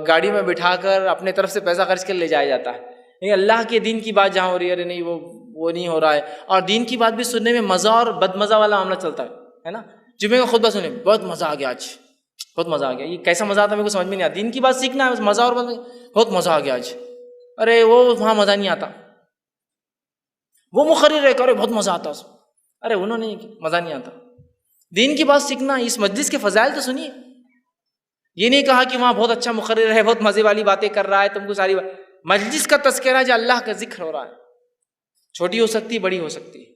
گاڑی میں بٹھا کر اپنے طرف سے پیسہ خرچ کر لے جایا جاتا ہے، لیکن اللہ کے دین کی بات جہاں ہو رہی ہے ارے نہیں وہ نہیں ہو رہا ہے. اور دین کی بات بھی سننے میں مزہ اور بد مزہ والا معاملہ چلتا ہے نا. جمعے کا خطبہ سنیں بہت مزہ آ گیا آج, بہت مزہ آ گیا. یہ کیسا مزہ آتا ہے میرے کو سمجھ میں نہیں آتا. دین کی بات سیکھنا ہے مزہ اور بہت مزہ آ گیا آج. ارے وہ وہاں مزہ نہیں آتا. وہ مقرر ہے کرے بہت مزہ آتا اس میں. ارے انہوں نے مزہ نہیں آتا. دین کی بات سیکھنا, اس مجلس کے فضائل تو سنیے. یہ نہیں کہا کہ وہاں بہت اچھا مقرر ہے, بہت مزے والی باتیں کر رہا ہے, تم کو ساری مجلس کا تذکرہ جو اللہ کا ذکر ہو رہا ہے, چھوٹی ہو سکتی بڑی ہو سکتی ہے.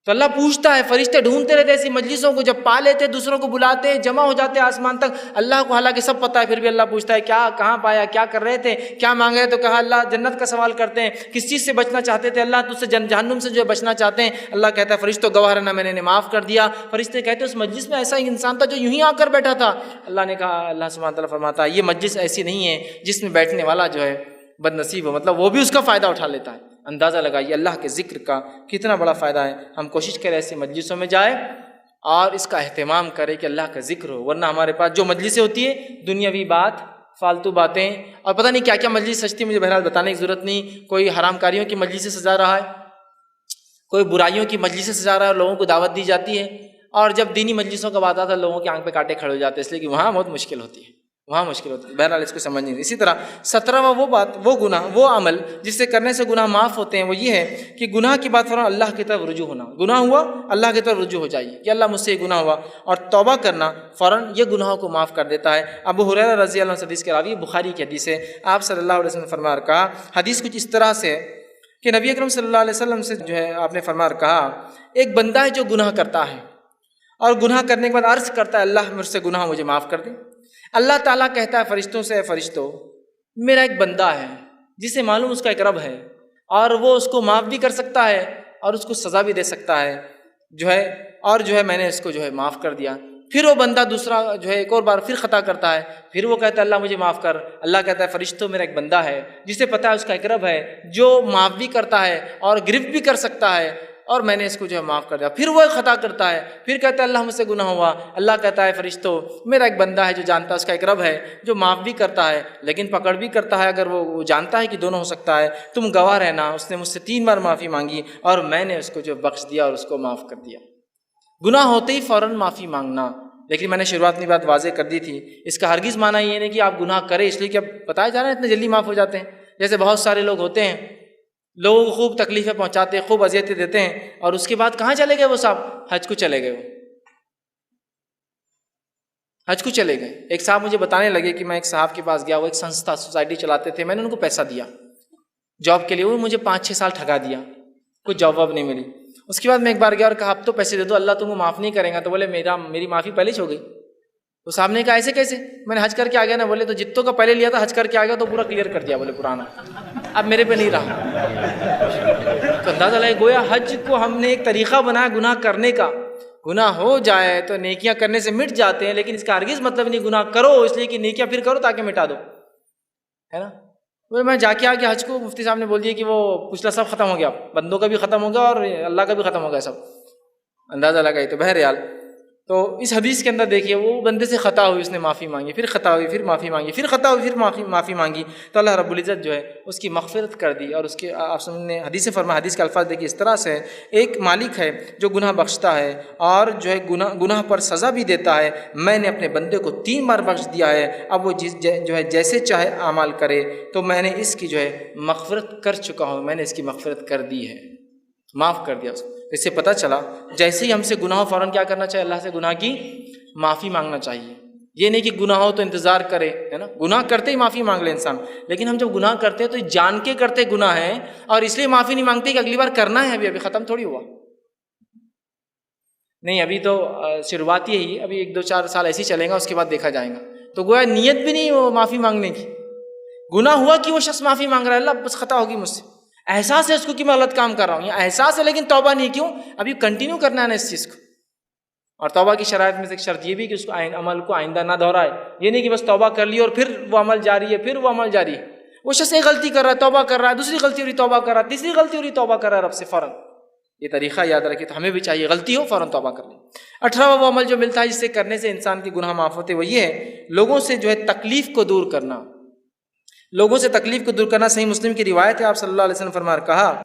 تو اللہ پوچھتا ہے, فرشتے ڈھونڈتے رہتے ایسی مجلسوں کو, جب پا لیتے دوسروں کو بلاتے جمع ہو جاتے آسمان تک. اللہ کو حالانکہ سب پتہ ہے, پھر بھی اللہ پوچھتا ہے کیا کہاں پایا, کیا کر رہے تھے, کیا مانگ رہے. تو کہا اللہ جنت کا سوال کرتے ہیں. کس چیز سے بچنا چاہتے تھے اللہ, تجھ سے جہنم سے جو ہے بچنا چاہتے ہیں. اللہ کہتا ہے فرشتوں گواہ رہنا میں نے معاف کر دیا. فرشتے کہتے ہیں اس مجلس میں ایسا انسان تھا جو یوں ہی آ کر بیٹھا تھا. اللہ نے کہا, اللہ سبحانہ تعالیٰ فرماتا ہے یہ مجلس ایسی نہیں ہے جس میں بیٹھنے والا جو ہے بد نصیب ہو, مطلب وہ بھی اس کا فائدہ اٹھا لیتا ہے. اندازہ لگائیے اللہ کے ذکر کا کتنا بڑا فائدہ ہے. ہم کوشش کریں ایسی مجلسوں میں جائیں اور اس کا اہتمام کریں کہ اللہ کا ذکر ہو. ورنہ ہمارے پاس جو مجلسیں ہوتی ہے دنیاوی بات, فالتو باتیں, اور پتہ نہیں کیا کیا مجلس سجتی, مجھے بہرحال بتانے کی ضرورت نہیں. کوئی حرام کاریوں کی مجلس سے سجا رہا ہے, کوئی برائیوں کی مجلس سے سجا رہا ہے, اور لوگوں کو دعوت دی جاتی ہے. اور جب دینی مجلسوں کا بات آتا ہے لوگوں کی آنکھ پہ کانٹے کھڑے ہو جاتے ہیں, اس لیے کہ وہاں بہت مشکل ہوتی ہے, وہاں مشکل ہوتی ہے. بہرحال اس کو سمجھ نہیں. اسی طرح 17واں وہ بات, وہ گناہ, وہ عمل جس سے کرنے سے گناہ معاف ہوتے ہیں, وہ یہ ہے کہ گناہ کی بات فوراً اللہ کی طرف رجوع ہونا. گناہ ہوا اللہ کی طرف رجوع ہو جائیے کہ اللہ مجھ سے یہ گناہ ہوا, اور توبہ کرنا فوراً یہ گناہوں کو معاف کر دیتا ہے. ابو ہریرہ رضی اللہ عنہ حدیث کے راوی, بخاری کی حدیث ہے. آپ صلی اللہ علیہ وسلم نے فرمایا کہا, حدیث کچھ اس طرح سے کہ نبی اکرم صلی اللہ علیہ وسلم سے جو ہے آپ نے فرمایا کہا, ایک بندہ ہے جو گناہ کرتا ہے اور گناہ کرنے کے بعد عرض کرتا ہے اللہ مجھ سے گناہ مجھے معاف کر دے. اللہ تعالیٰ کہتا ہے فرشتوں سے, اے فرشتوں میرا ایک بندہ ہے جسے معلوم اس کا ایک رب ہے, اور وہ اس کو معاف بھی کر سکتا ہے اور اس کو سزا بھی دے سکتا ہے جو ہے, اور جو ہے میں نے اس کو جو ہے معاف کر دیا. پھر وہ بندہ دوسرا جو ہے ایک اور بار پھر خطا کرتا ہے, پھر وہ کہتا ہے اللہ مجھے معاف کر. اللہ کہتا ہے فرشتوں میرا ایک بندہ ہے جسے پتہ ہے اس کا ایک رب ہے جو معاف بھی کرتا ہے اور گرفت بھی کر سکتا ہے, اور میں نے اس کو جو ہے معاف کر دیا. پھر وہ ایک خطا کرتا ہے, پھر کہتا ہے اللہ مجھ سے گناہ ہوا. اللہ کہتا ہے فرشتوں میرا ایک بندہ ہے جو جانتا ہے اس کا ایک رب ہے جو معاف بھی کرتا ہے لیکن پکڑ بھی کرتا ہے اگر وہ جانتا ہے کہ دونوں ہو سکتا ہے. تم گواہ رہنا, اس نے مجھ سے 3 بار معافی مانگی اور میں نے اس کو جو بخش دیا اور اس کو معاف کر دیا. گناہ ہوتے ہی فوراً معافی مانگنا. لیکن میں نے شروعات میں بات واضح کر دی تھی, اس کا ہرگز معنی یہ نہیں کہ آپ گناہ کریں اس لیے کہ اب بتائے جا رہے ہیں اتنے جلدی معاف ہو جاتے ہیں. جیسے بہت سارے لوگ ہوتے ہیں, لوگوں کو خوب تکلیفیں پہنچاتے ہیں, خوب اذیتیں دیتے ہیں, اور اس کے بعد کہاں چلے گئے وہ صاحب, حج کو چلے گئے. وہ حج کو چلے گئے. ایک صاحب مجھے بتانے لگے کہ میں ایک صاحب کے پاس گیا, وہ ایک سنستھا سوسائٹی چلاتے تھے, میں نے ان کو پیسہ دیا جاب کے لیے, وہ مجھے 5-6 سال ٹھگا دیا, کوئی جاب واب نہیں ملی. اس کے بعد میں ایک بار گیا اور کہا اب تو پیسے دے دو, اللہ تم کو معاف نہیں کرے گا. تو بولے میری معافی پہلے ہی ہو گئی. تو صاحب نے کہا ایسے کیسے, میں نے حج کر کے آ گیا نا. بولے تو جتوں کا پہلے لیا تھا حج کر کے آ گیا تو پورا کلیئر کر دیا, بولے پرانا اب میرے پہ نہیں رہا. تو اندازہ لگے گویا حج کو ہم نے ایک طریقہ بنایا گناہ کرنے کا. گناہ ہو جائے تو نیکیاں کرنے سے مٹ جاتے ہیں, لیکن اس کا ہرگز مطلب نہیں گناہ کرو اس لیے کہ نیکیاں پھر کرو تاکہ مٹا دو, ہے نا. میں جا کے آ گیا حج کو, مفتی صاحب نے بول دیا کہ وہ پچھلا سب ختم ہو گیا, بندوں کا بھی ختم ہو گیا اور اللہ کا بھی ختم ہو گیا سب. اندازہ لگائی. تو بہرحال تو اس حدیث کے اندر دیکھیے وہ بندے سے خطا ہوئی, اس نے معافی مانگی, پھر خطا ہوئی, پھر معافی مانگی, پھر خطا ہوئی, پھر معافی مانگی, تو اللہ رب العزت جو ہے اس کی مغفرت کر دی. اور اس کے آپ نے حدیث سے فرمایا, حدیث کے الفاظ دیکھیے اس طرح سے, ایک مالک ہے جو گناہ بخشتا ہے اور جو ہے گناہ پر سزا بھی دیتا ہے. میں نے اپنے بندے کو 3 بار بخش دیا ہے, اب وہ جو ہے جیسے چاہے اعمال کرے, تو میں نے اس کی جو ہے مغفرت کر چکا ہوں, میں نے اس کی مغفرت کر دی ہے, معاف کر دیا اس کو. اس سے پتہ چلا جیسے ہی ہم سے گناہ ہو فوراً کیا کرنا چاہیے, اللہ سے گناہ کی معافی مانگنا چاہیے. یہ نہیں کہ گناہ ہو تو انتظار کرے, ہے نا, گناہ کرتے ہی معافی مانگ لے انسان. لیکن ہم جب گناہ کرتے ہیں تو جان کے کرتے گناہ ہے اور اس لیے معافی نہیں مانگتے کہ اگلی بار کرنا ہے, ابھی ختم تھوڑی ہوا. نہیں ابھی تو شروعات ہی, ابھی 1-2-4 سال ایسے ہی چلیں گا, اس کے بعد دیکھا جائے گا. تو گویا نیت بھی نہیں وہ معافی مانگنے کی. گناہ ہوا کہ وہ شخص معافی مانگ رہا ہے, اللہ بس خطا ہوگی مجھ سے, احساس ہے اس کو کہ میں غلط کام کر رہا ہوں, یہ احساس ہے لیکن توبہ نہیں. کیوں, ابھی کنٹینیو کرنا ہے نا اس چیز کو. اور توبہ کی شرائط میں سے ایک شرط یہ بھی کہ اس کو عمل کو آئندہ نہ دہرائے. یہ نہیں کہ بس توبہ کر لی اور پھر وہ عمل جاری ہے, پھر وہ عمل جاری ہے. وہ شخص ایک غلطی کر رہا ہے, توبہ کر رہا ہے, دوسری غلطی ہو رہی توبہ کر رہا ہے, تیسری غلطی ہو رہی توبہ کر رہا ہے رب سے فوراً. یہ طریقہ یاد رکھے. تو ہمیں بھی چاہیے غلطی ہو فوراً توبہ کر لیں. 18واں وہ عمل جو ملتا ہے جس سے کرنے سے انسان کے گناہ معاف ہوتے, وہ یہ ہے لوگوں سے جو ہے تکلیف کو دور کرنا. لوگوں سے تکلیف کو دور کرنا صحیح مسلم کی روایت ہے، آپ صلی اللہ علیہ وسلم فرمایا کہا،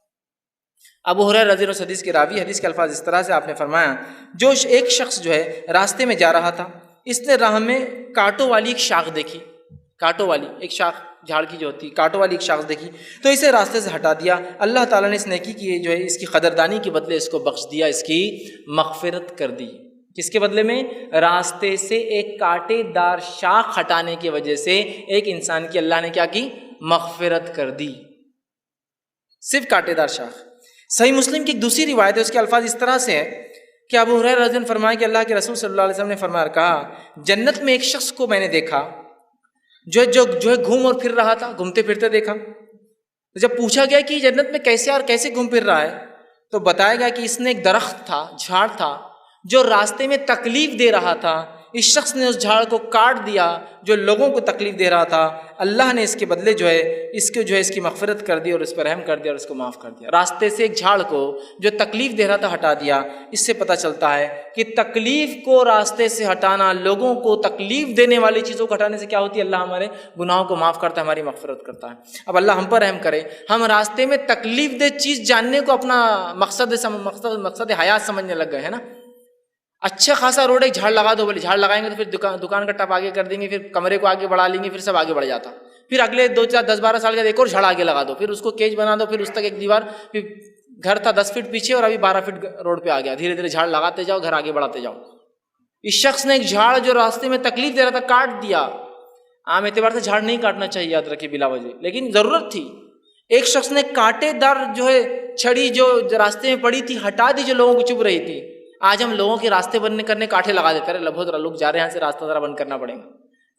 ابو ہریرہ رضی اللہ عنہ حدیث کے راوی، حدیث کے الفاظ اس طرح سے آپ نے فرمایا، جو ایک شخص جو ہے راستے میں جا رہا تھا، اس نے راہ میں کانٹوں والی ایک شاخ دیکھی، کانٹوں والی ایک شاخ، جھاڑ کی جو ہوتی ہے کانٹوں والی ایک شاخ دیکھی، تو اسے راستے سے ہٹا دیا، اللہ تعالیٰ نے اس نیکی کی جو ہے اس کی قدردانی کے بدلے اس کو بخش دیا، اس کی مغفرت کر دی۔ کس کے بدلے میں؟ راستے سے ایک کانٹے دار شاخ ہٹانے کی وجہ سے ایک انسان کی اللہ نے کیا کی؟ مغفرت کر دی، صرف کانٹے دار شاخ۔ صحیح مسلم کی ایک دوسری روایت ہے، اس کے الفاظ اس طرح سے ہے کہ ابو ہریرہ رضی اللہ عنہ فرمایا کہ اللہ کے رسول صلی اللہ علیہ وسلم نے فرمایا کہا، جنت میں ایک شخص کو میں نے دیکھا جو ہے گھوم اور پھر رہا تھا، گھومتے پھرتے دیکھا۔ جب پوچھا گیا کہ جنت میں کیسے اور کیسے گھوم پھر رہا ہے، تو بتایا گیا کہ اس نے ایک درخت تھا، جھاڑ تھا جو راستے میں تکلیف دے رہا تھا، اس شخص نے اس جھاڑ کو کاٹ دیا جو لوگوں کو تکلیف دے رہا تھا، اللہ نے اس کے بدلے جو ہے اس کی مغفرت کر دی اور اس پر رحم کر دیا اور اس کو معاف کر دیا۔ راستے سے ایک جھاڑ کو جو تکلیف دے رہا تھا ہٹا دیا۔ اس سے پتہ چلتا ہے کہ تکلیف کو راستے سے ہٹانا، لوگوں کو تکلیف دینے والی چیزوں کو ہٹانے سے کیا ہوتی ہے؟ اللہ ہمارے گناہوں کو معاف کرتا ہے، ہماری مغفرت کرتا ہے۔ اب اللہ ہم پر رحم کرے، ہم راستے میں تکلیف دہ چیز جاننے کو اپنا مقصد حیات سمجھنے لگ گئے ہیں نا۔ اچھا خاصا روڈ ایک جھاڑ لگا دو، بولے جھاڑ لگائیں گے تو پھر دکان کا ٹپ آگے کر دیں گے، پھر کمرے کو آگے بڑھا لیں گے، پھر سب آگے بڑھ جاتا، پھر اگلے 2 4 10 12 سال کے ایک اور جھاڑ آگے لگا دو، پھر اس کو کیج بنا دو، پھر اس تک ایک دیوار، پھر گھر تھا 10 فٹ پیچھے اور ابھی 12 فٹ روڈ پہ آ گیا، دھیرے دھیرے جھاڑ لگاتے جاؤ، گھر آگے بڑھاتے جاؤ۔ اس شخص نے ایک جھاڑ جو راستے میں تکلیف دے رہا تھا کاٹ دیا۔ عام اعتبار سے جھاڑ نہیں کاٹنا چاہیے، یاد رکھے، بلا وجہ، لیکن ضرورت تھی۔ ایک شخص نے کانٹے دار جو ہے چھڑی جو راستے میں پڑی تھی ہٹا دی، جو لوگوں کو چبھ رہی تھی۔ آج ہم لوگوں کے راستے بند کرنے کانٹے لگا دیتے ہیں، بہت لوگ جا رہے ہیں، یہاں سے راستہ ذرا بند کرنا پڑے گا۔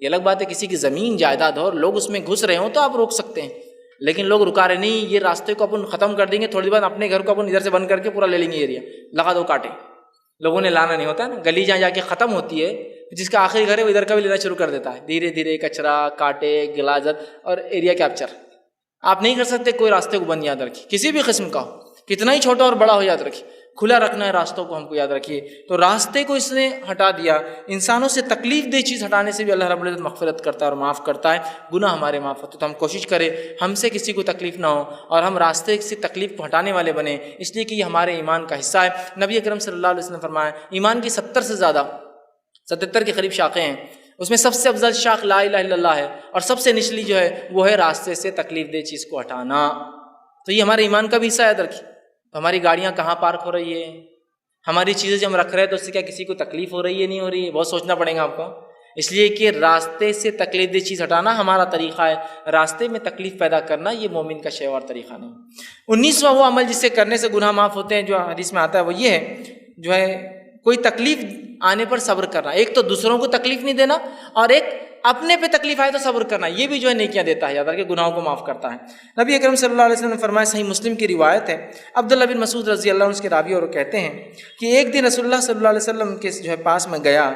یہ الگ بات ہے کسی کی زمین جائیداد ہو اور لوگ اس میں گھس رہے ہوں تو آپ روک سکتے ہیں، لیکن لوگ رکا رہے نہیں، یہ راستے کو اپن ختم کر دیں گے، تھوڑی بات اپنے گھر کو اپن ادھر سے بند کر کے پورا لے لیں گے، ایریا لگا دو کانٹے۔ لوگوں نے لانا نہیں ہوتا ہے نا، گلی جہاں جا کے ختم ہوتی ہے، جس کا آخری گھر ہے وہ ادھر کا بھی لینا شروع کر دیتا ہے، دھیرے دھیرے کچرا، کانٹے، غلاظت اور ایریا کیپچر۔ آپ نہیں کر سکتے کوئی راستے کو بند، یاد رکھیے، کسی بھی قسم کا ہو، کتنا ہی چھوٹا اور بڑا ہو، یاد رکھیے کھلا رکھنا ہے راستوں کو، ہم کو یاد رکھیے۔ تو راستے کو اس نے ہٹا دیا۔ انسانوں سے تکلیف دہ چیز ہٹانے سے بھی اللہ رب العزت مغفرت کرتا ہے اور معاف کرتا ہے، گناہ ہمارے معاف ہوتے۔ تو ہم کوشش کریں ہم سے کسی کو تکلیف نہ ہو اور ہم راستے سے تکلیف کو ہٹانے والے بنیں، اس لیے کہ یہ ہمارے ایمان کا حصہ ہے۔ نبی اکرم صلی اللہ علیہ وسلم نے فرمایا ایمان کی 70 سے زیادہ 77 کے قریب شاخیں ہیں، اس میں سب سے افضل شاخ لا الہ الا اللہ ہے، اور سب سے نچلی جو ہے وہ ہے راستے سے تکلیف دہ چیز کو ہٹانا۔ تو یہ ہمارے ایمان کا بھی حصہ یاد رکھیے۔ تو ہماری گاڑیاں کہاں پارک ہو رہی ہے، ہماری چیزیں جو ہم رکھ رہے ہیں تو اس سے کیا کسی کو تکلیف ہو رہی ہے نہیں ہو رہی ہے، بہت سوچنا پڑے گا آپ کو، اس لیے کہ راستے سے تکلیف دہ چیز ہٹانا ہمارا طریقہ ہے، راستے میں تکلیف پیدا کرنا یہ مومن کا شیوار طریقہ نہیں۔ 19واں وہ عمل جس سے کرنے سے گناہ معاف ہوتے ہیں جو حدیث میں آتا ہے وہ یہ ہے، جو ہے کوئی تکلیف آنے پر صبر کرنا۔ ایک تو دوسروں کو تکلیف نہیں دینا، اور ایک اپنے پہ تکلیف آئے تو صبر کرنا، یہ بھی جو ہے نیکیاں دیتا ہے، یاد رکھیں گناہوں کو معاف کرتا ہے۔ نبی اکرم صلی اللہ علیہ وسلم نے فرمایا، صحیح مسلم کی روایت ہے، عبداللہ بن مسعود رضی اللہ عنہ اس کے راوی اور کہتے ہیں کہ ایک دن رسول اللہ صلی اللہ علیہ وسلم کے جو ہے پاس میں گیا،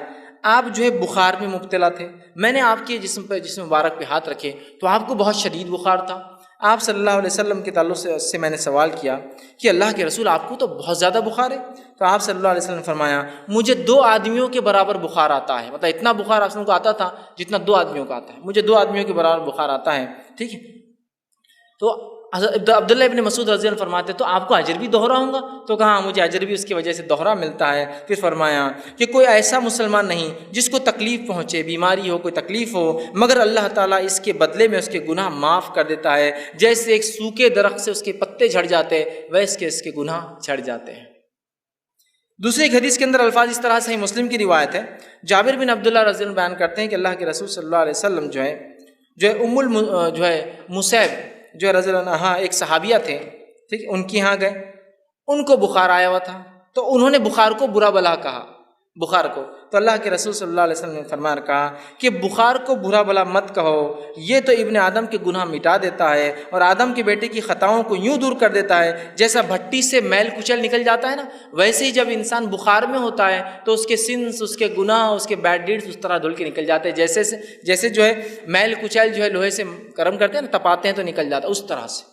آپ جو ہے بخار میں مبتلا تھے، میں نے آپ کے جسم مبارک پہ ہاتھ رکھے تو آپ کو بہت شدید بخار تھا۔ آپ صلی اللہ علیہ وسلم کے تعلق سے میں نے سوال کیا کہ اللہ کے رسول آپ کو تو بہت زیادہ بخار ہے، تو آپ صلی اللہ علیہ وسلم نے فرمایا مجھے 2 آدمیوں کے برابر بخار آتا ہے، مطلب اتنا بخار آپ کو آتا تھا جتنا 2 آدمیوں کا آتا ہے، مجھے 2 آدمیوں کے برابر بخار آتا ہے، ٹھیک ہے۔ تو عبداللہ ابن مسعود رضی اللہ عنہ فرماتے تو آپ کو اجر بھی دوہرا ہوں گا؟ تو کہا مجھے اجر بھی اس کی وجہ سے دوہرا ملتا ہے۔ پھر فرمایا کہ کوئی ایسا مسلمان نہیں جس کو تکلیف پہنچے، بیماری ہو، کوئی تکلیف ہو، مگر اللہ تعالیٰ اس کے بدلے میں اس کے گناہ معاف کر دیتا ہے، جیسے ایک سوکھے درخت سے اس کے پتے جھڑ جاتے ویسے اس کے گناہ جھڑ جاتے ہیں۔ دوسری ایک حدیث کے اندر الفاظ اس طرح سے مسلم کی روایت ہے، جابر بن عبداللہ رضی اللہ عنہ بیان کرتے ہیں کہ اللہ کے رسول صلی اللہ علیہ وسلم جو ہے مصعب جو ہے رضی اللہ عنہ ایک صحابیہ تھے، ٹھیک، ان کے یہاں گئے، ان کو بخار آیا ہوا تھا، تو انہوں نے بخار کو برا بلا کہا، بخار کو، تو اللہ کے رسول صلی اللہ علیہ وسلم نے فرمایا کہا کہ بخار کو برا بلا مت کہو، یہ تو ابن آدم کے گناہ مٹا دیتا ہے اور آدم کے بیٹے کی خطاؤں کو یوں دور کر دیتا ہے جیسا بھٹی سے میل کچل نکل جاتا ہے نا، ویسے ہی جب انسان بخار میں ہوتا ہے تو اس کے سنس، اس کے گناہ، اس کے بیڈ ڈیڈز اس طرح دھل کے نکل جاتے ہیں، جیسے جو ہے میل کچل جو ہے لوہے سے گرم کرتے ہیں نا، تپاتے ہیں تو نکل جاتا ہے، اس طرح سے۔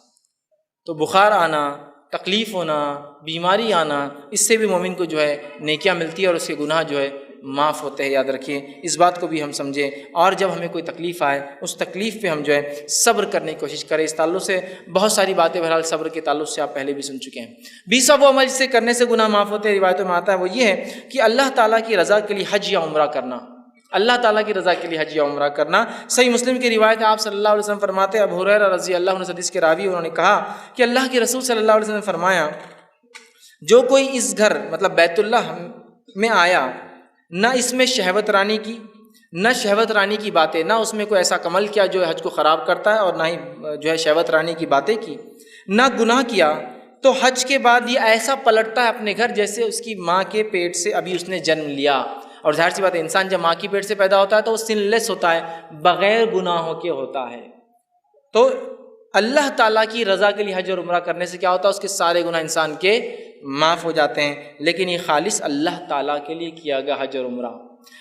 تو بخار آنا، تکلیف ہونا، بیماری آنا، اس سے بھی مومن کو جو ہے نیکیاں ملتی ہے اور اس کے گناہ جو ہے معاف ہوتے ہیں، یاد رکھیے اس بات کو بھی ہم سمجھیں، اور جب ہمیں کوئی تکلیف آئے اس تکلیف پہ ہم جو ہے صبر کرنے کی کوشش کریں۔ اس تعلق سے بہت ساری باتیں بہرحال صبر کے تعلق سے آپ پہلے بھی سن چکے ہیں۔ 20واں وہ عمل جسے کرنے سے گناہ معاف ہوتے ہیں روایتوں میں آتا ہے وہ یہ ہے کہ اللہ تعالیٰ کی رضا کے لیے حج یا عمرہ کرنا، اللہ تعالیٰ کی رضا کے لیے حج یا عمرہ کرنا۔ صحیح مسلم کی روایت ہے، آپ صلی اللہ علیہ وسلم فرماتے ہیں، ابو ہریرہ رضی اللہ عنہ حدیث کے راوی، انہوں نے کہا کہ اللہ کے رسول صلی اللہ علیہ وسلم نے فرمایا جو کوئی اس گھر مطلب بیت اللہ میں آیا، نہ اس میں شہوت رانی کی، نہ شہوت رانی کی باتیں، نہ اس میں کوئی ایسا عمل کیا جو حج کو خراب کرتا ہے، اور نہ ہی جو ہے شہوت رانی کی باتیں کی، نہ گناہ کیا، تو حج کے بعد یہ ایسا پلٹتا ہے اپنے گھر جیسے اس کی ماں کے پیٹ سے ابھی اس نے جنم لیا۔ اور ظاہر سی بات ہے انسان جب ماں کی پیٹ سے پیدا ہوتا ہے تو وہ سن لیس ہوتا ہے، بغیر گناہوں کے ہوتا ہے۔ تو اللہ تعالیٰ کی رضا کے لیے حج اور عمرہ کرنے سے کیا ہوتا ہے، اس کے سارے گناہ انسان کے معاف ہو جاتے ہیں، لیکن یہ خالص اللہ تعالیٰ کے لیے کیا گیا حج اور عمرہ۔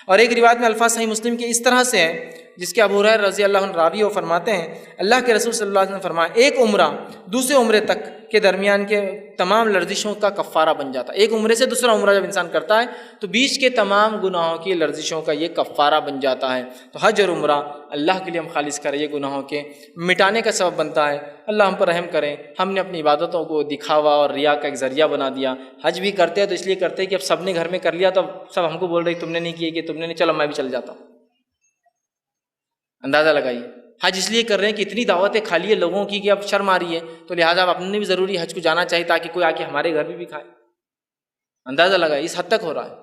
اور ایک روایت میں الفاظ صحیح مسلم کے اس طرح سے ہے، جس کے ابو ہریرہ رضی اللہ عنہ راوی وہ فرماتے ہیں اللہ کے رسول صلی اللہ علیہ وسلم نے فرمایا ایک عمرہ دوسرے عمرے تک کے درمیان کے تمام لرزشوں کا کفارہ بن جاتا ہے۔ ایک عمرے سے دوسرا عمرہ جب انسان کرتا ہے تو بیچ کے تمام گناہوں کی لرزشوں کا یہ کفارہ بن جاتا ہے۔ تو حج اور عمرہ اللہ کے لیے ہم خالص کریں، یہ گناہوں کے مٹانے کا سبب بنتا ہے۔ اللہ ہم پر رحم کریں، ہم نے اپنی عبادتوں کو دکھاوا اور ریا کا ایک ذریعہ بنا دیا۔ حج بھی کرتے ہیں تو اس لیے کرتے ہیں کہ اب سب نے گھر میں کر لیا تو سب ہم کو بول رہے تم نے نہیں کیے کہ تم نے نہیں، چلو میں بھی چل جاتا ہوں۔ اندازہ لگائیے، حج اس لیے کر رہے ہیں کہ اتنی دعوتیں کھا لی ہے لوگوں کی کہ اب شرم آ رہی ہے، تو لہٰذا اب اپنے بھی ضروری حج کو جانا چاہیے تاکہ کوئی آ کے ہمارے گھر بھی کھائے۔ اندازہ لگائیے اس حد تک ہو رہا ہے۔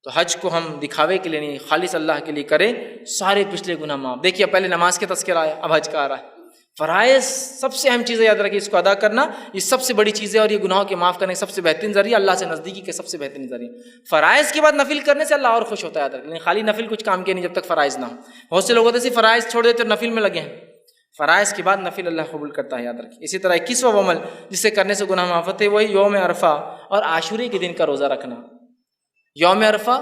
تو حج کو ہم دکھاوے کے لیے نہیں، خالص اللہ کے لیے کریں، سارے پچھلے گناہ معاف۔ دیکھیے پہلے نماز کے تذکرہ آیا، اب حج کا آ رہا ہے۔ فرائض سب سے اہم چیز ہے، یاد رکھیے اس کو ادا کرنا، یہ سب سے بڑی چیز ہے، اور یہ گناہوں کے معاف کرنے کا سب سے بہترین ذریعہ، اللہ سے نزدیکی کے سب سے بہترین ذریعہ۔ فرائض کے بعد نفل کرنے سے اللہ اور خوش ہوتا ہے، یاد رکھیے، خالی نفل کچھ کام کے نہیں جب تک فرائض نہ ہو۔ بہت سے لوگ ہوتے ہیں فرائض چھوڑ دیتے اور نفل میں لگے ہیں، فرائض کے بعد نفل اللہ قبول کرتا ہے، یاد رکھیے۔ اسی طرح 21واں عمل جس سے کرنے سے گناہ معاف ہوتے ہیں وہی یوم عرفہ اور عاشورے کے دن کا روزہ رکھنا۔ یوم عرفہ